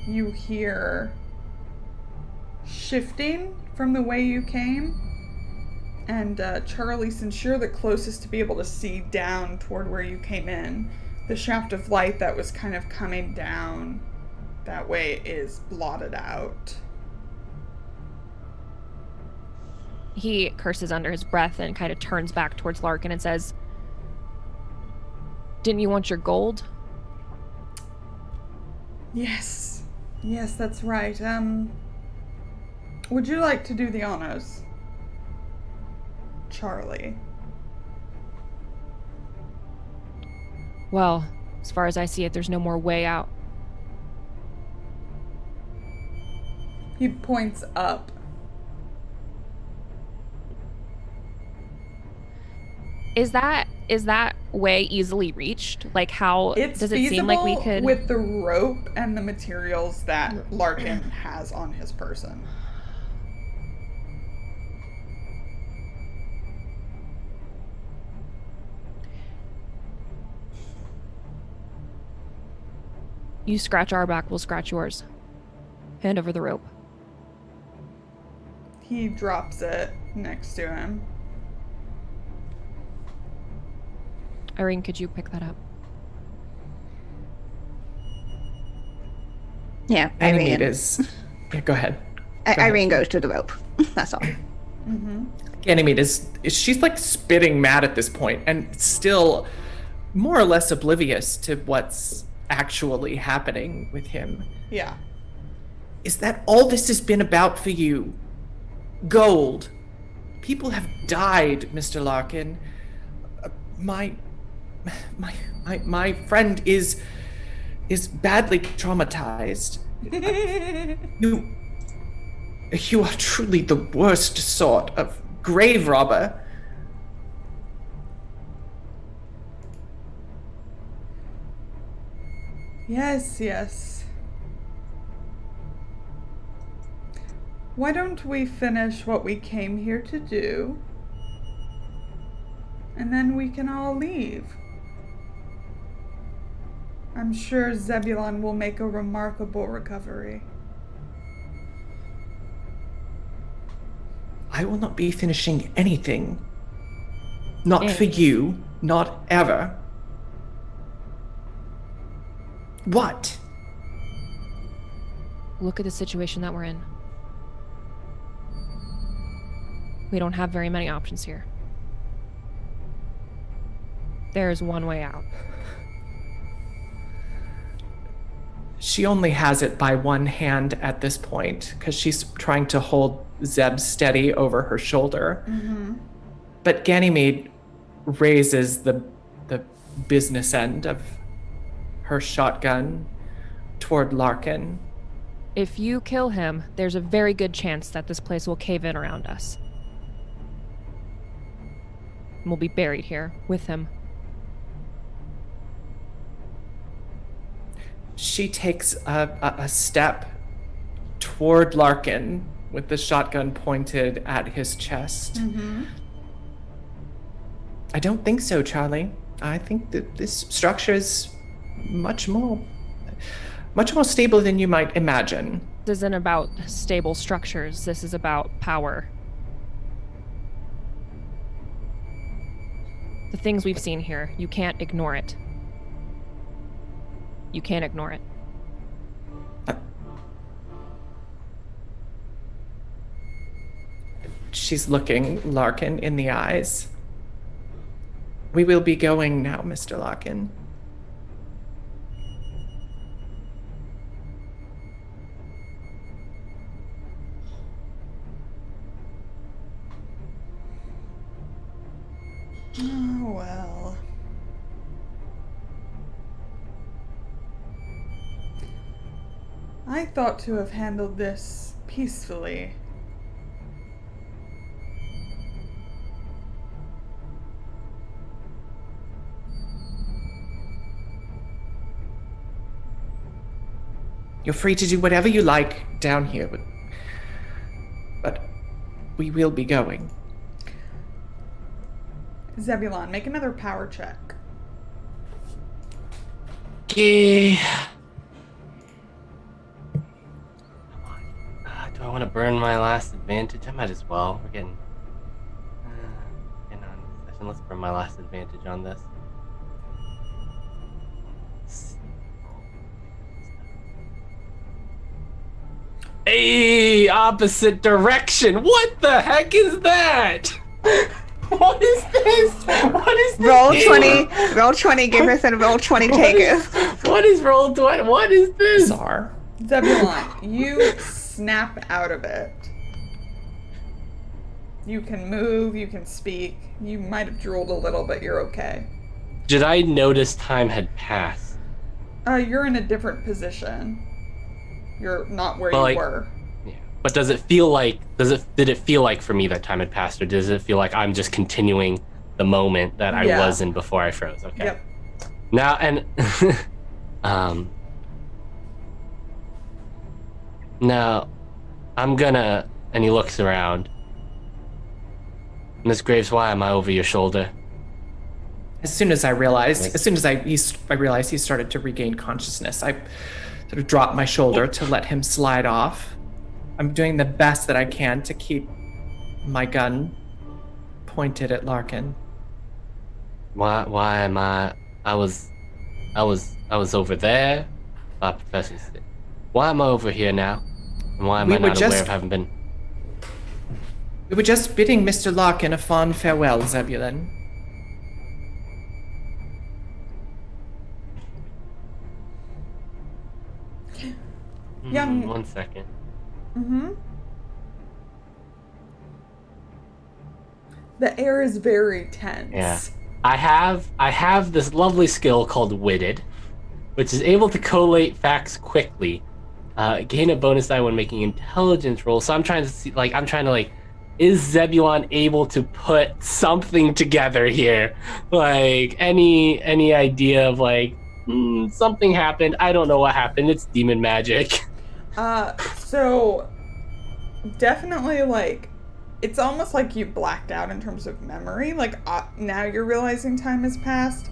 You hear shifting from the way you came, and Charlie, since you're the closest to be able to see down toward where you came in, the shaft of light that was kind of coming down that way is blotted out. He curses under his breath and kind of turns back towards Larkin and says, "Didn't you want your gold?" Yes. Yes, that's right. Would you like to do the honors, Charlie? Well, as far as I see it, there's no more way out. He points up. Is that way easily reached? Like, how It's does it seem like we could? with the rope and the materials that Larkin has on his person. You scratch our back, we'll scratch yours. Hand over the rope. He drops it next to him. Irene, could you pick that up? Yeah, Ganymede Irene. is. Yeah, go ahead. Irene goes to the rope. That's all. Mm-hmm. Ganymede is she's like spitting mad at this point and still more or less oblivious to what's actually happening with him. Yeah. Is that all this has been about for you? Gold. People have died, Mr. Larkin. My friend is badly traumatized. You are truly the worst sort of grave robber. He, I. Yes, yes. Why don't we finish what we came here to do, and then we can all leave. I'm sure Zebulon will make a remarkable recovery. I will not be finishing anything. Not for you. Not ever. What? Look at the situation that we're in. We don't have very many options here. There's one way out. She only has it by one hand at this point because she's trying to hold Zeb steady over her shoulder. Mm-hmm. But Ganymede raises the business end of her shotgun toward Larkin. If you kill him, there's a very good chance that this place will cave in around us. And we'll be buried here with him. She takes a step toward Larkin with the shotgun pointed at his chest. Mm-hmm. I don't think so, Charlie. I think that this structure is much more stable than you might imagine. This isn't about stable structures. This is about power. The things we've seen here, you can't ignore it. You can't ignore it. She's looking Larkin in the eyes. We will be going now, Mr. Larkin. Oh, well. I thought to have handled this peacefully. You're free to do whatever you like down here, but we will be going. Zebulon, make another power check. Okay. Do I want to burn my last advantage? I might as well. We're getting on this session. Let's burn my last advantage on this. Hey, opposite direction. What the heck is that? What is this? What is this? Roll game? 20. Roll 20. Give us a roll 20. Take it. What is roll 20? What is this? Czar. Zebulon, you snap out of it. You can move, you can speak. You might have drooled a little, but you're okay. Did I notice time had passed? You're in a different position. You're not where Well, you like- were. Yeah. But did it feel like for me that time had passed, or does it feel like I'm just continuing the moment that I was in before I froze? Okay. Yep. Now and now I'm gonna, and he looks around. Miss Graves, why am I over your shoulder? As soon as I realized he started to regain consciousness, I sort of dropped my shoulder to let him slide off. I'm doing the best that I can to keep my gun pointed at Larkin. Why am I was over there. Professor, why am I over here now? And why am I not aware of having been? We were just bidding Mr. Larkin a fond farewell, Zebulon. Young- 1 second. Mm-hmm. The air is very tense. Yeah. I have this lovely skill called Witted, which is able to collate facts quickly. Gain a bonus die when making intelligence rolls. So I'm trying to is Zebulon able to put something together here? Like any idea of like something happened. I don't know what happened. It's demon magic. So definitely like it's almost like you blacked out in terms of memory. Like now you're realizing time has passed.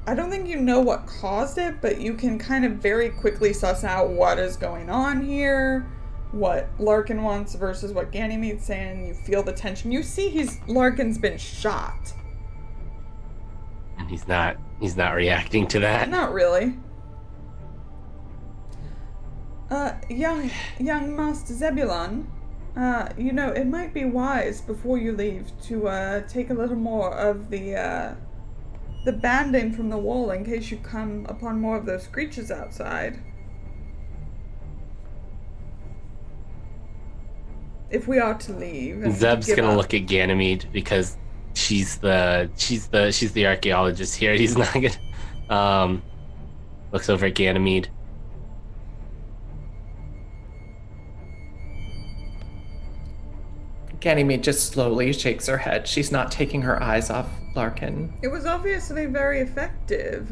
I don't think you know what caused it, but you can kind of very quickly suss out what is going on here, what Larkin wants versus what Ganymede's saying. You feel the tension. You see Larkin's been shot. And he's not reacting to that. Not really. Young Master Zebulon, it might be wise before you leave to take a little more of the banding from the wall in case you come upon more of those creatures outside. If we are to leave. Zeb's gonna look at Ganymede because she's the archaeologist here. He's not gonna looks over at Ganymede. Ganymede just slowly shakes her head. She's not taking her eyes off Larkin. It was obviously very effective.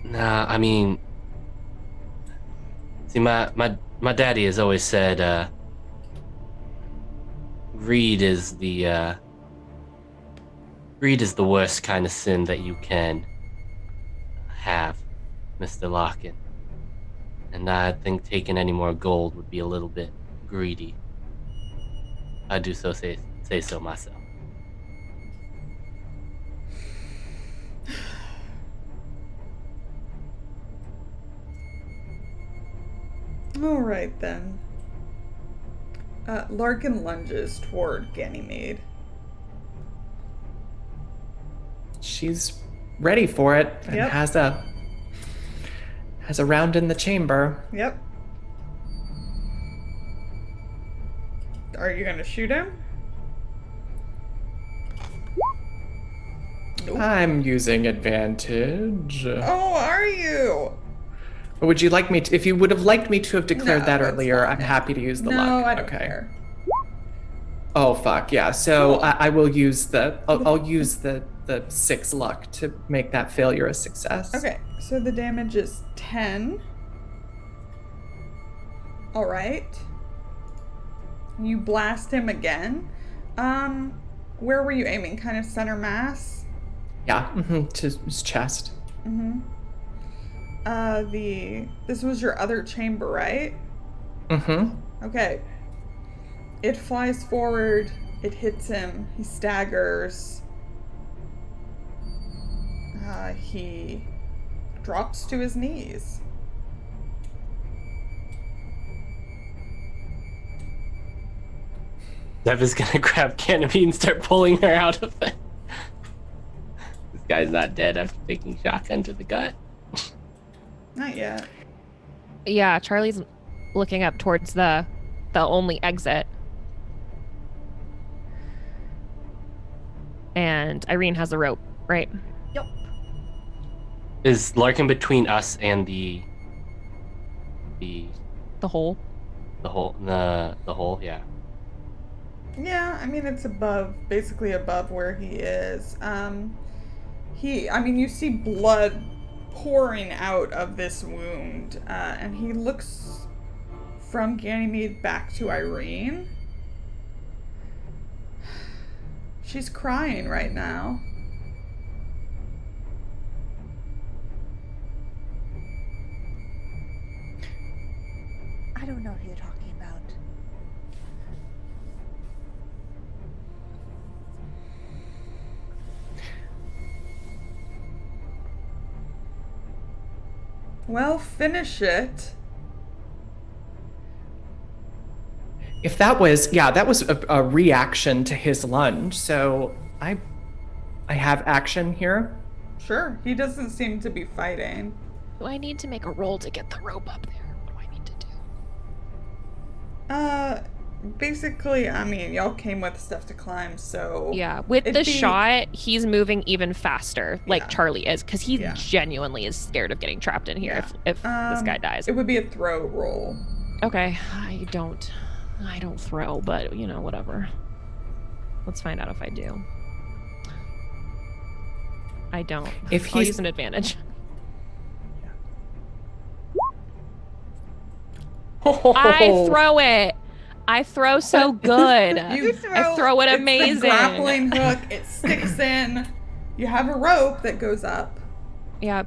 Nah, I mean, see, my daddy has always said, greed is the worst kind of sin that you can have, Mr. Larkin. And I think taking any more gold would be a little bit greedy. I do say so myself. All right then. Larkin lunges toward Ganymede. She's ready for it and Yep. has a round in the chamber. Yep. Are you gonna shoot him? Nope. I'm using advantage. Oh, are you? Or would you like me to, if you would have liked me to have declared No, that that's earlier, I'm fine. happy to use the No, luck. I don't Okay. care. Oh fuck, yeah. So Cool. I will use I'll use the 6 luck to make that failure a success. Okay, so the damage is 10. All right. You blast him again. Where were you aiming? Kind of center mass? Yeah, to his chest. Mm-hmm. This was your other chamber, right? Mm-hmm. Okay. It flies forward. It hits him. He staggers. He drops to his knees. Zeb is gonna grab Ganymede and start pulling her out of it. This guy's not dead after taking shotgun to the gut. Not yet. Yeah, Charlie's looking up towards the only exit. And Irene has a rope, right? Yep. Is Larkin between us and the The hole. hole? Yeah. Yeah, I mean, it's basically above where he is. You see blood pouring out of this wound, and he looks from Ganymede back to Irene. She's crying right now. I don't know who you're talking about. Well, finish it. If that was a reaction to his lunge. So I have action here. Sure. He doesn't seem to be fighting. Do I need to make a roll to get the rope up there? What do I need to do? Basically, I mean, y'all came with stuff to climb, so... Yeah, with it'd the be- shot, he's moving even faster, like Yeah. Charlie is, because he Yeah. genuinely is scared of getting trapped in here Yeah. if this guy dies. It would be a throw roll. Okay, I don't throw, but whatever. Let's find out if I do. I don't. If I'll he's use an advantage. I throw it. I throw so good. I throw it amazing. It's the grappling hook. It sticks in. You have a rope that goes up. Yep.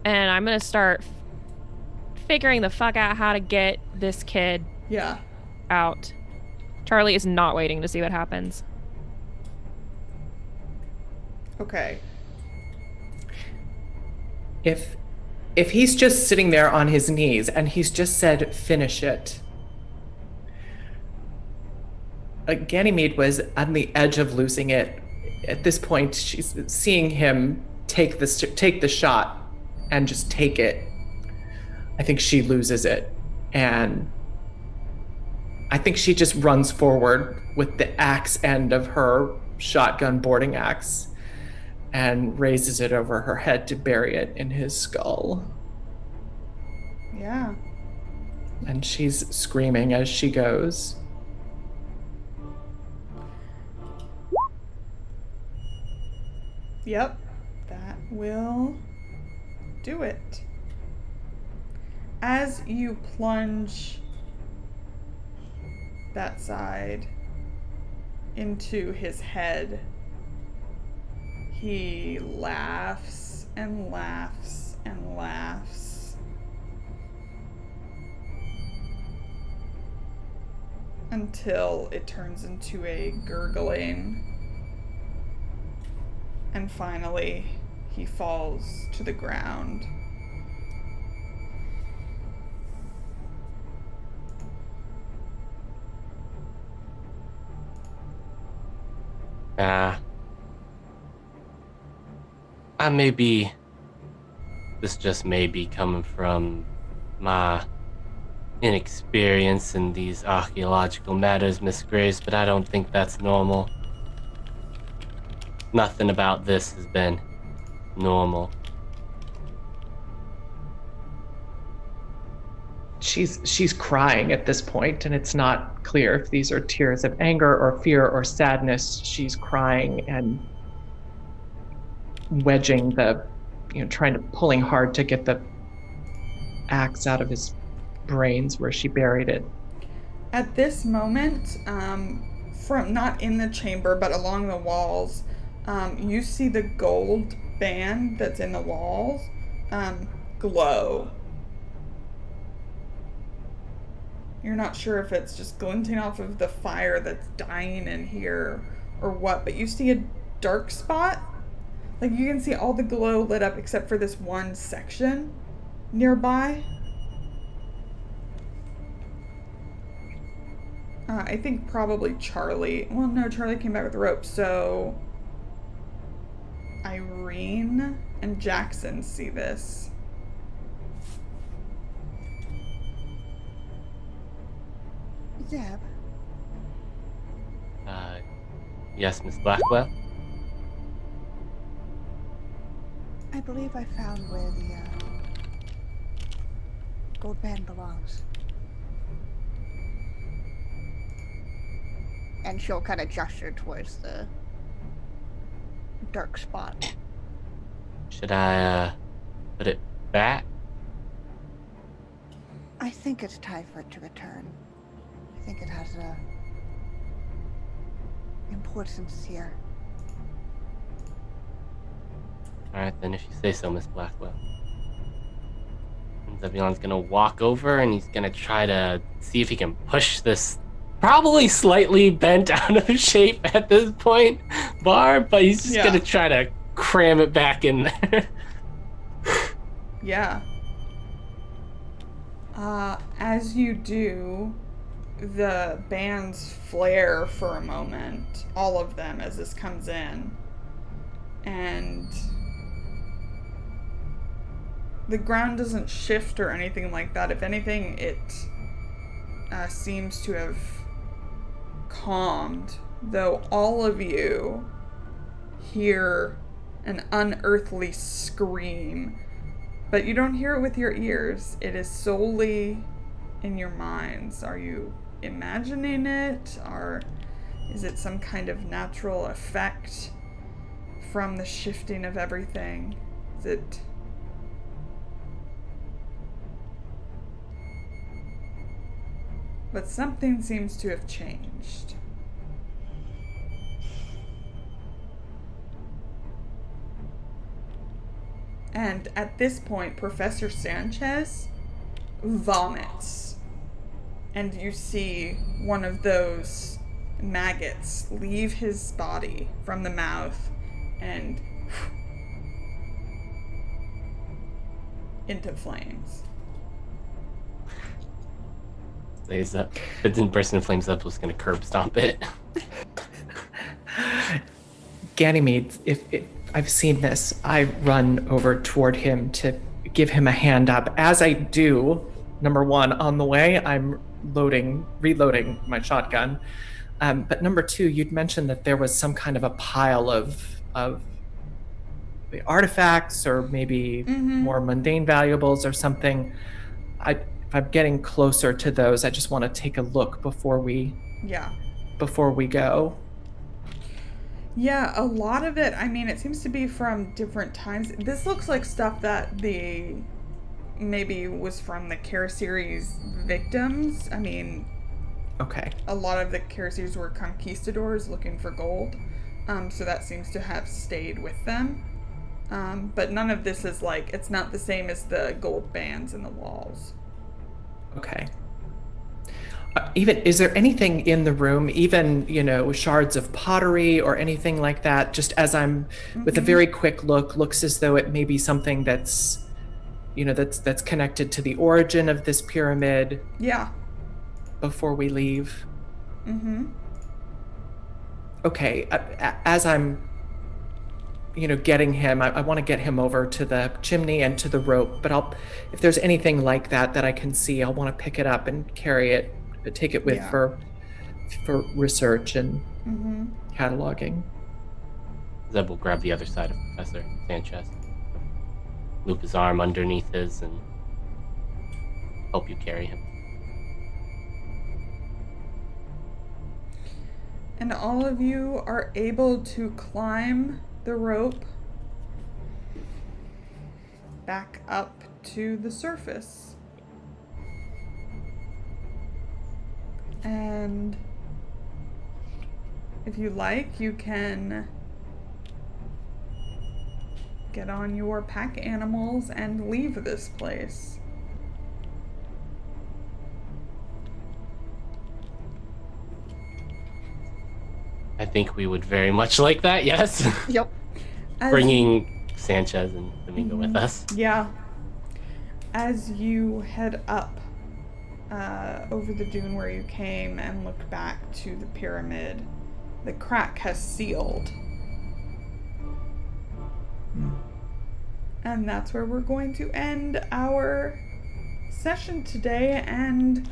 And I'm gonna start figuring the fuck out how to get this kid out. Charlie is not waiting to see what happens. Okay. If he's just sitting there on his knees and he's just said, finish it. Ganymede was on the edge of losing it. At this point, she's seeing him take the shot and just take it. I think she loses it. And I think she just runs forward with the axe end of her shotgun boarding axe and raises it over her head to bury it in his skull. Yeah. And she's screaming as she goes. Yep. That will do it. As you plunge that side into his head, he laughs and laughs and laughs until it turns into a gurgling, and finally he falls to the ground. This just may be coming from my inexperience in these archaeological matters, Miss Grace, but I don't think that's normal. Nothing about this has been normal. She's crying at this point, and it's not clear if these are tears of anger or fear or sadness. She's crying and wedging pulling hard to get the axe out of his brains where she buried it. At this moment, from not in the chamber but along the walls, you see the gold band that's in the walls glow. You're not sure if it's just glinting off of the fire that's dying in here or what, but you see a dark spot. Like, you can see all the glow lit up except for this one section nearby. I think probably Charlie. Well, no, Charlie came back with the rope, so Irene and Jackson see this. Zeb. Yes, Miss Blackwell? I believe I found where the gold band belongs. And she'll kind of gesture towards the dark spot. Should I, put it back? I think it's time for it to return. I think it has importance here. Alright, then if you say so, Miss Blackwell. And Zebulon's gonna walk over and he's gonna try to see if he can push this probably slightly bent out of shape at this point bar, but he's just gonna try to cram it back in there. Yeah. As you do, the bands flare for a moment, all of them, as this comes in. And the ground doesn't shift or anything like that. If anything, it seems to have calmed, though all of you hear an unearthly scream, but you don't hear it with your ears. It is solely in your minds. Are you imagining it, or is it some kind of natural effect from the shifting of everything. Is it... But something seems to have changed. And at this point, Professor Sanchez vomits. And you see one of those maggots leave his body from the mouth and into flames. If it didn't burst into flames, I was going to curb stomp it. Ganymede, if I've seen this, I run over toward him to give him a hand up. As I do, number one, on the way, I'm reloading my shotgun. But number two, you'd mentioned that there was some kind of a pile of the artifacts or maybe more mundane valuables or something. If I'm getting closer to those, I just want to take a look before we go. Yeah, a lot of it, I mean, it seems to be from different times. This looks like stuff that maybe was from the Care Series victims. I mean, okay. A lot of the Care Series were conquistadors looking for gold. So that seems to have stayed with them. But none of this is like, it's not the same as the gold bands in the walls. Okay. Is there anything in the room, even, shards of pottery or anything like that? Just as I'm with a very quick look, looks as though it may be something that's connected to the origin of this pyramid. Yeah. Before we leave. Okay. As I'm, getting him, I want to get him over to the chimney and to the rope, but if there's anything like that I can see, I'll want to pick it up and carry it. Take it with for research and cataloging. Zeb will grab the other side of Professor Sanchez, loop his arm underneath his, and help you carry him. And all of you are able to climb the rope back up to the surface. And if you like, you can get on your pack animals and leave this place. I think we would very much like that, yes. Yep. Bringing Sanchez and Domingo with us. Yeah. As you head up over the dune where you came and look back to the pyramid, the crack has sealed. And that's where we're going to end our session today and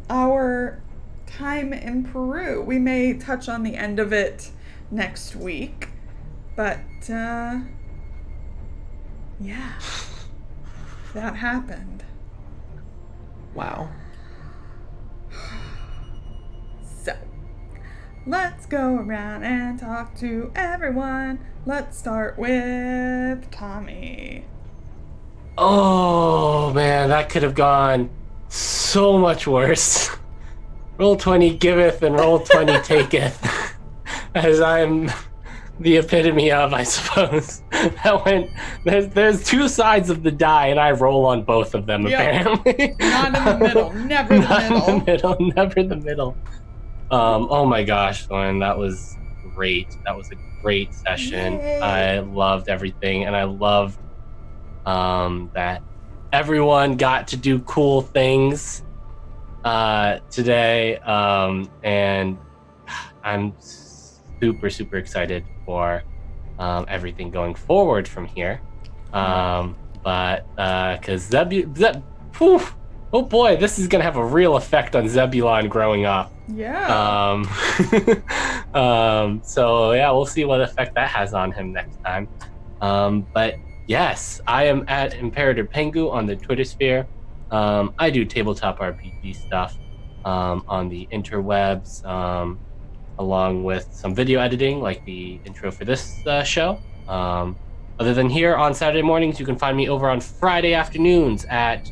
our time in Peru. We may touch on the end of it next week, but yeah, that happened. Wow. So, let's go around and talk to everyone. Let's start with Tommy. Oh man, that could have gone so much worse. Roll 20 giveth and roll 20 taketh. As I'm the epitome of, I suppose. That went. There's two sides of the die, and I roll on both of them. Yep. Apparently, not in the middle. Never the middle. Oh my gosh, Lauren, that was great. That was a great session. Yay. I loved everything, and I loved that everyone got to do cool things today. And I'm super excited for everything going forward from here. But because oh boy, this is gonna have a real effect on Zebulon growing up. Yeah. So yeah, we'll see what effect that has on him next time. But yes, I am at Imperator Pengu on the Twitter sphere. I do tabletop RPG stuff on the interwebs, along with some video editing, like the intro for this show. Other than here on Saturday mornings, you can find me over on Friday afternoons at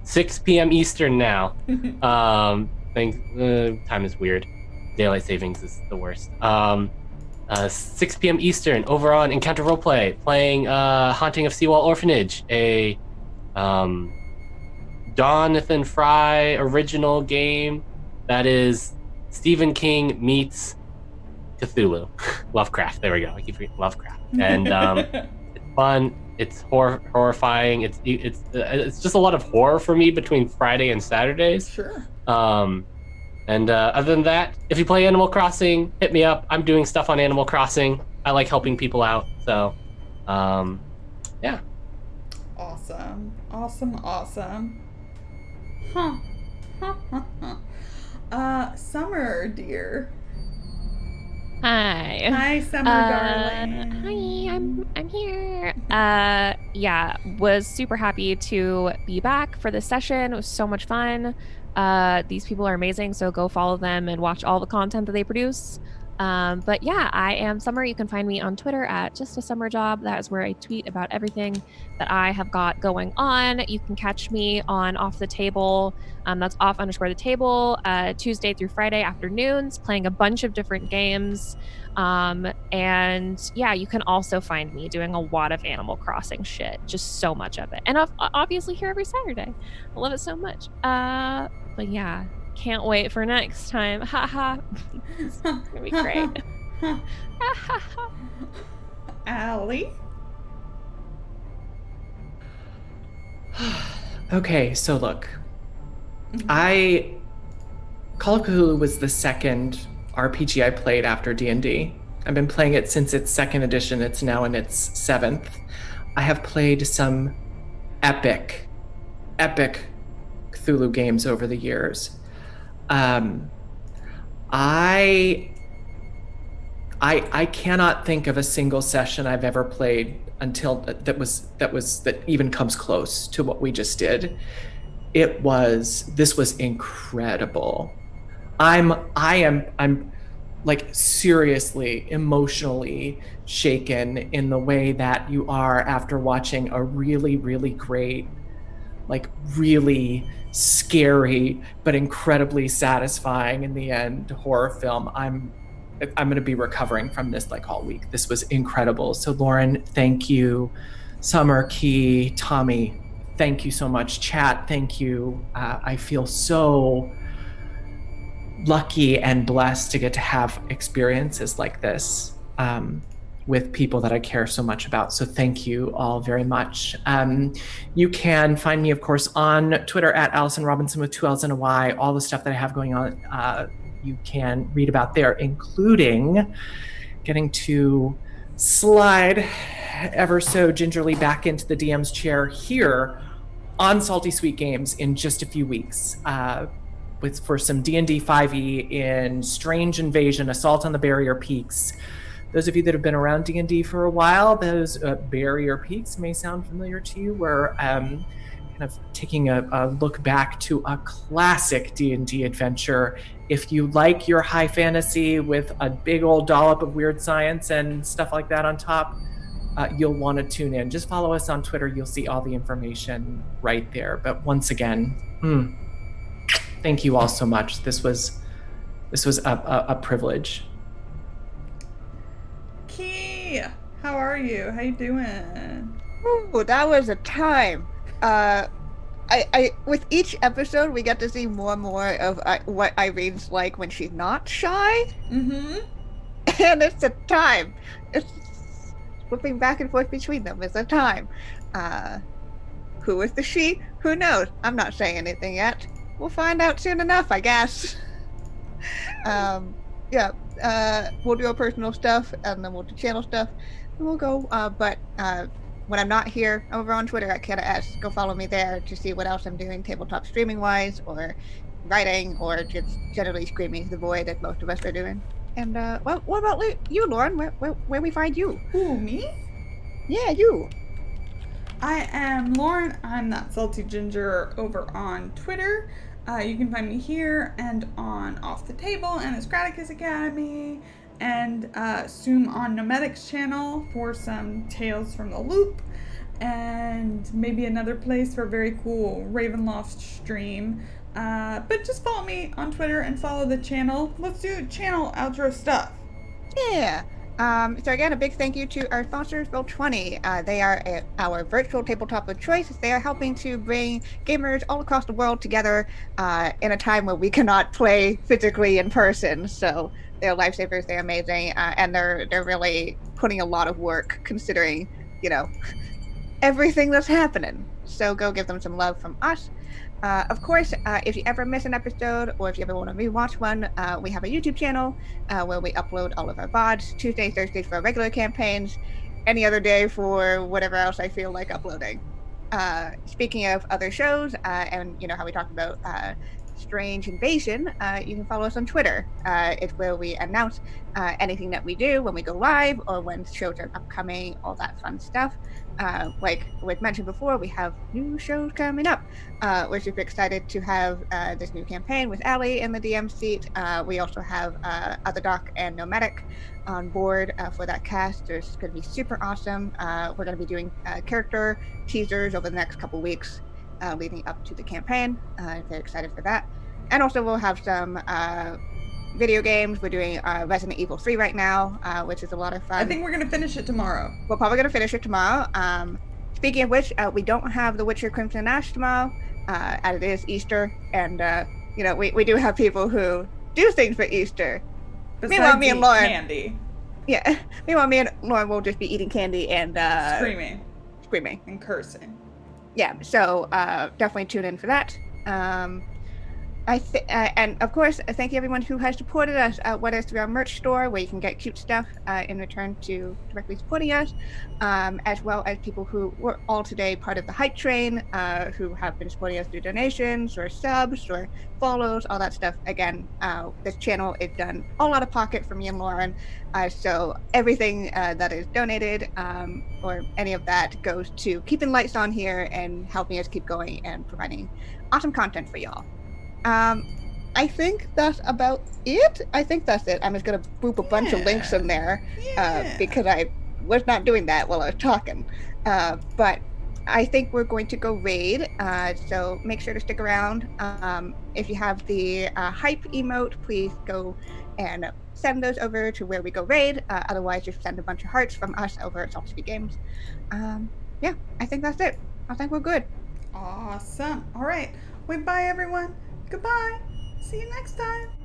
6 p.m. Eastern now. Time is weird. Daylight savings is the worst. 6 p.m. Eastern over on Encounter Roleplay, playing Haunting of Seawall Orphanage, a Jonathan Fry original game that is Stephen King meets Cthulhu. Lovecraft. There we go. I keep forgetting Lovecraft. And it's fun. It's horrifying. It's just a lot of horror for me between Friday and Saturdays. Sure. And other than that, if you play Animal Crossing, hit me up. I'm doing stuff on Animal Crossing. I like helping people out. So, yeah. Awesome. Summer, dear. Hi. Hi, Summer, darling. Hi, I'm here. Yeah, was super happy to be back for this session. It was so much fun. These people are amazing, so go follow them and watch all the content that they produce. But yeah, I am Summer. You can find me on Twitter at Just a Summer Job. That is where I tweet about everything that I have got going on. You can catch me on Off the Table. That's off_the table, Tuesday through Friday afternoons, playing a bunch of different games. And yeah, you can also find me doing a lot of Animal Crossing shit, just so much of it. And obviously here every Saturday. I love it so much. But yeah, can't wait for next time. Haha. It's gonna be great. Allie? Okay, so look. Call of Cthulhu was the second RPG I played after D&D. I've been playing it since its second edition. It's now in its seventh. I have played some epic Cthulhu games over the years. I cannot think of a single session I've ever played until that even comes close to what we just did. This was incredible. I'm like seriously emotionally shaken in the way that you are after watching a really, really great, like really scary but incredibly satisfying in the end horror film. I'm going to be recovering from this like all week. This was incredible. So Lauren, thank you. Summer, Key, Tommy, thank you so much. Chat, thank you. I feel so lucky and blessed to get to have experiences like this with people that I care so much about. So thank you all very much. You can find me, of course, on Twitter at Allison Robinson with 2 L's and a Y. All the stuff that I have going on, you can read about there, including getting to slide ever so gingerly back into the DM's chair here on Salty Sweet Games in just a few weeks. For some D&D 5e in Strange Invasion, Assault on the Barrier Peaks. Those of you that have been around D&D for a while, those Barrier Peaks may sound familiar to you. We're kind of taking a look back to a classic D&D adventure. If you like your high fantasy with a big old dollop of weird science and stuff like that on top, you'll want to tune in. Just follow us on Twitter. You'll see all the information right there. But once again, thank you all so much. This was a privilege. Key, how are you? How you doing? Ooh, that was a time. I with each episode we get to see more and more of what Irene's like when she's not shy. Mm-hmm. And it's a time. It's flipping back and forth between them. It's a time. Who is the she? Who knows? I'm not saying anything yet. We'll find out soon enough, I guess. We'll do our personal stuff, and then we'll do channel stuff, and we'll go. But when I'm not here, over on Twitter at Kienna S. Go follow me there to see what else I'm doing, tabletop streaming-wise, or writing, or just generally screaming to the void, as most of us are doing. And, what about you, Lauren? Where we find you? Who, me? Yeah, you. I am Lauren. I'm that salty ginger over on Twitter. You can find me here and on Off the Table and at Scraticus Academy and soon on Nomedic's channel for some Tales from the Loop, and maybe another place for a very cool Ravenloft stream. But just follow me on Twitter and follow the channel. Let's do channel outro stuff. Yeah. So again, a big thank you to our sponsors, Roll20. They are our virtual tabletop of choice. They are helping to bring gamers all across the world together in a time where we cannot play physically in person. So they're lifesavers. They're amazing, and they're really putting a lot of work considering, everything that's happening. So go give them some love from us. Of course, if you ever miss an episode or if you ever want to rewatch one, we have a YouTube channel where we upload all of our VODs, Tuesdays, Thursdays for our regular campaigns, any other day for whatever else I feel like uploading. Speaking of other shows, and how we talked about Strange Invasion, you can follow us on Twitter. It's where we announce anything that we do when we go live or when shows are upcoming, all that fun stuff. Like was mentioned before, we have new shows coming up. We're super excited to have this new campaign with Allie in the DM seat. We also have Other Doc and Nomadic on board for that cast. It's going to be super awesome. We're going to be doing character teasers over the next couple weeks leading up to the campaign. Very excited for that. And also we'll have some video games. We're doing Resident Evil 3 right now, which is a lot of fun. I think we're going to finish it tomorrow. We're probably going to finish it tomorrow. Speaking of which, we don't have The Witcher Crimson Ash tomorrow, as it is Easter, and we do have people who do things for Easter. Besides me and Lauren, candy. Yeah. Meanwhile, me and Lauren will just be eating candy and screaming and cursing. Yeah. So definitely tune in for that. And of course, thank you everyone who has supported us, whether it's through our merch store where you can get cute stuff in return to directly supporting us, as well as people who were all today part of the hype train, who have been supporting us through donations or subs or follows, all that stuff. Again, this channel is done all out of pocket for me and Lauren, so everything that is donated or any of that goes to keeping lights on here and helping us keep going and providing awesome content for y'all. I think that's about it. I think that's it. I'm just gonna boop a bunch of links in there because I was not doing that while I was talking. But I think we're going to go raid, so make sure to stick around. If you have the hype emote, please go and send those over to where we go raid. Otherwise, just send a bunch of hearts from us over at Salty Sweet Games. Yeah, I think that's it. I think we're good. Awesome. All right. Wait, bye everyone. Goodbye. See you next time.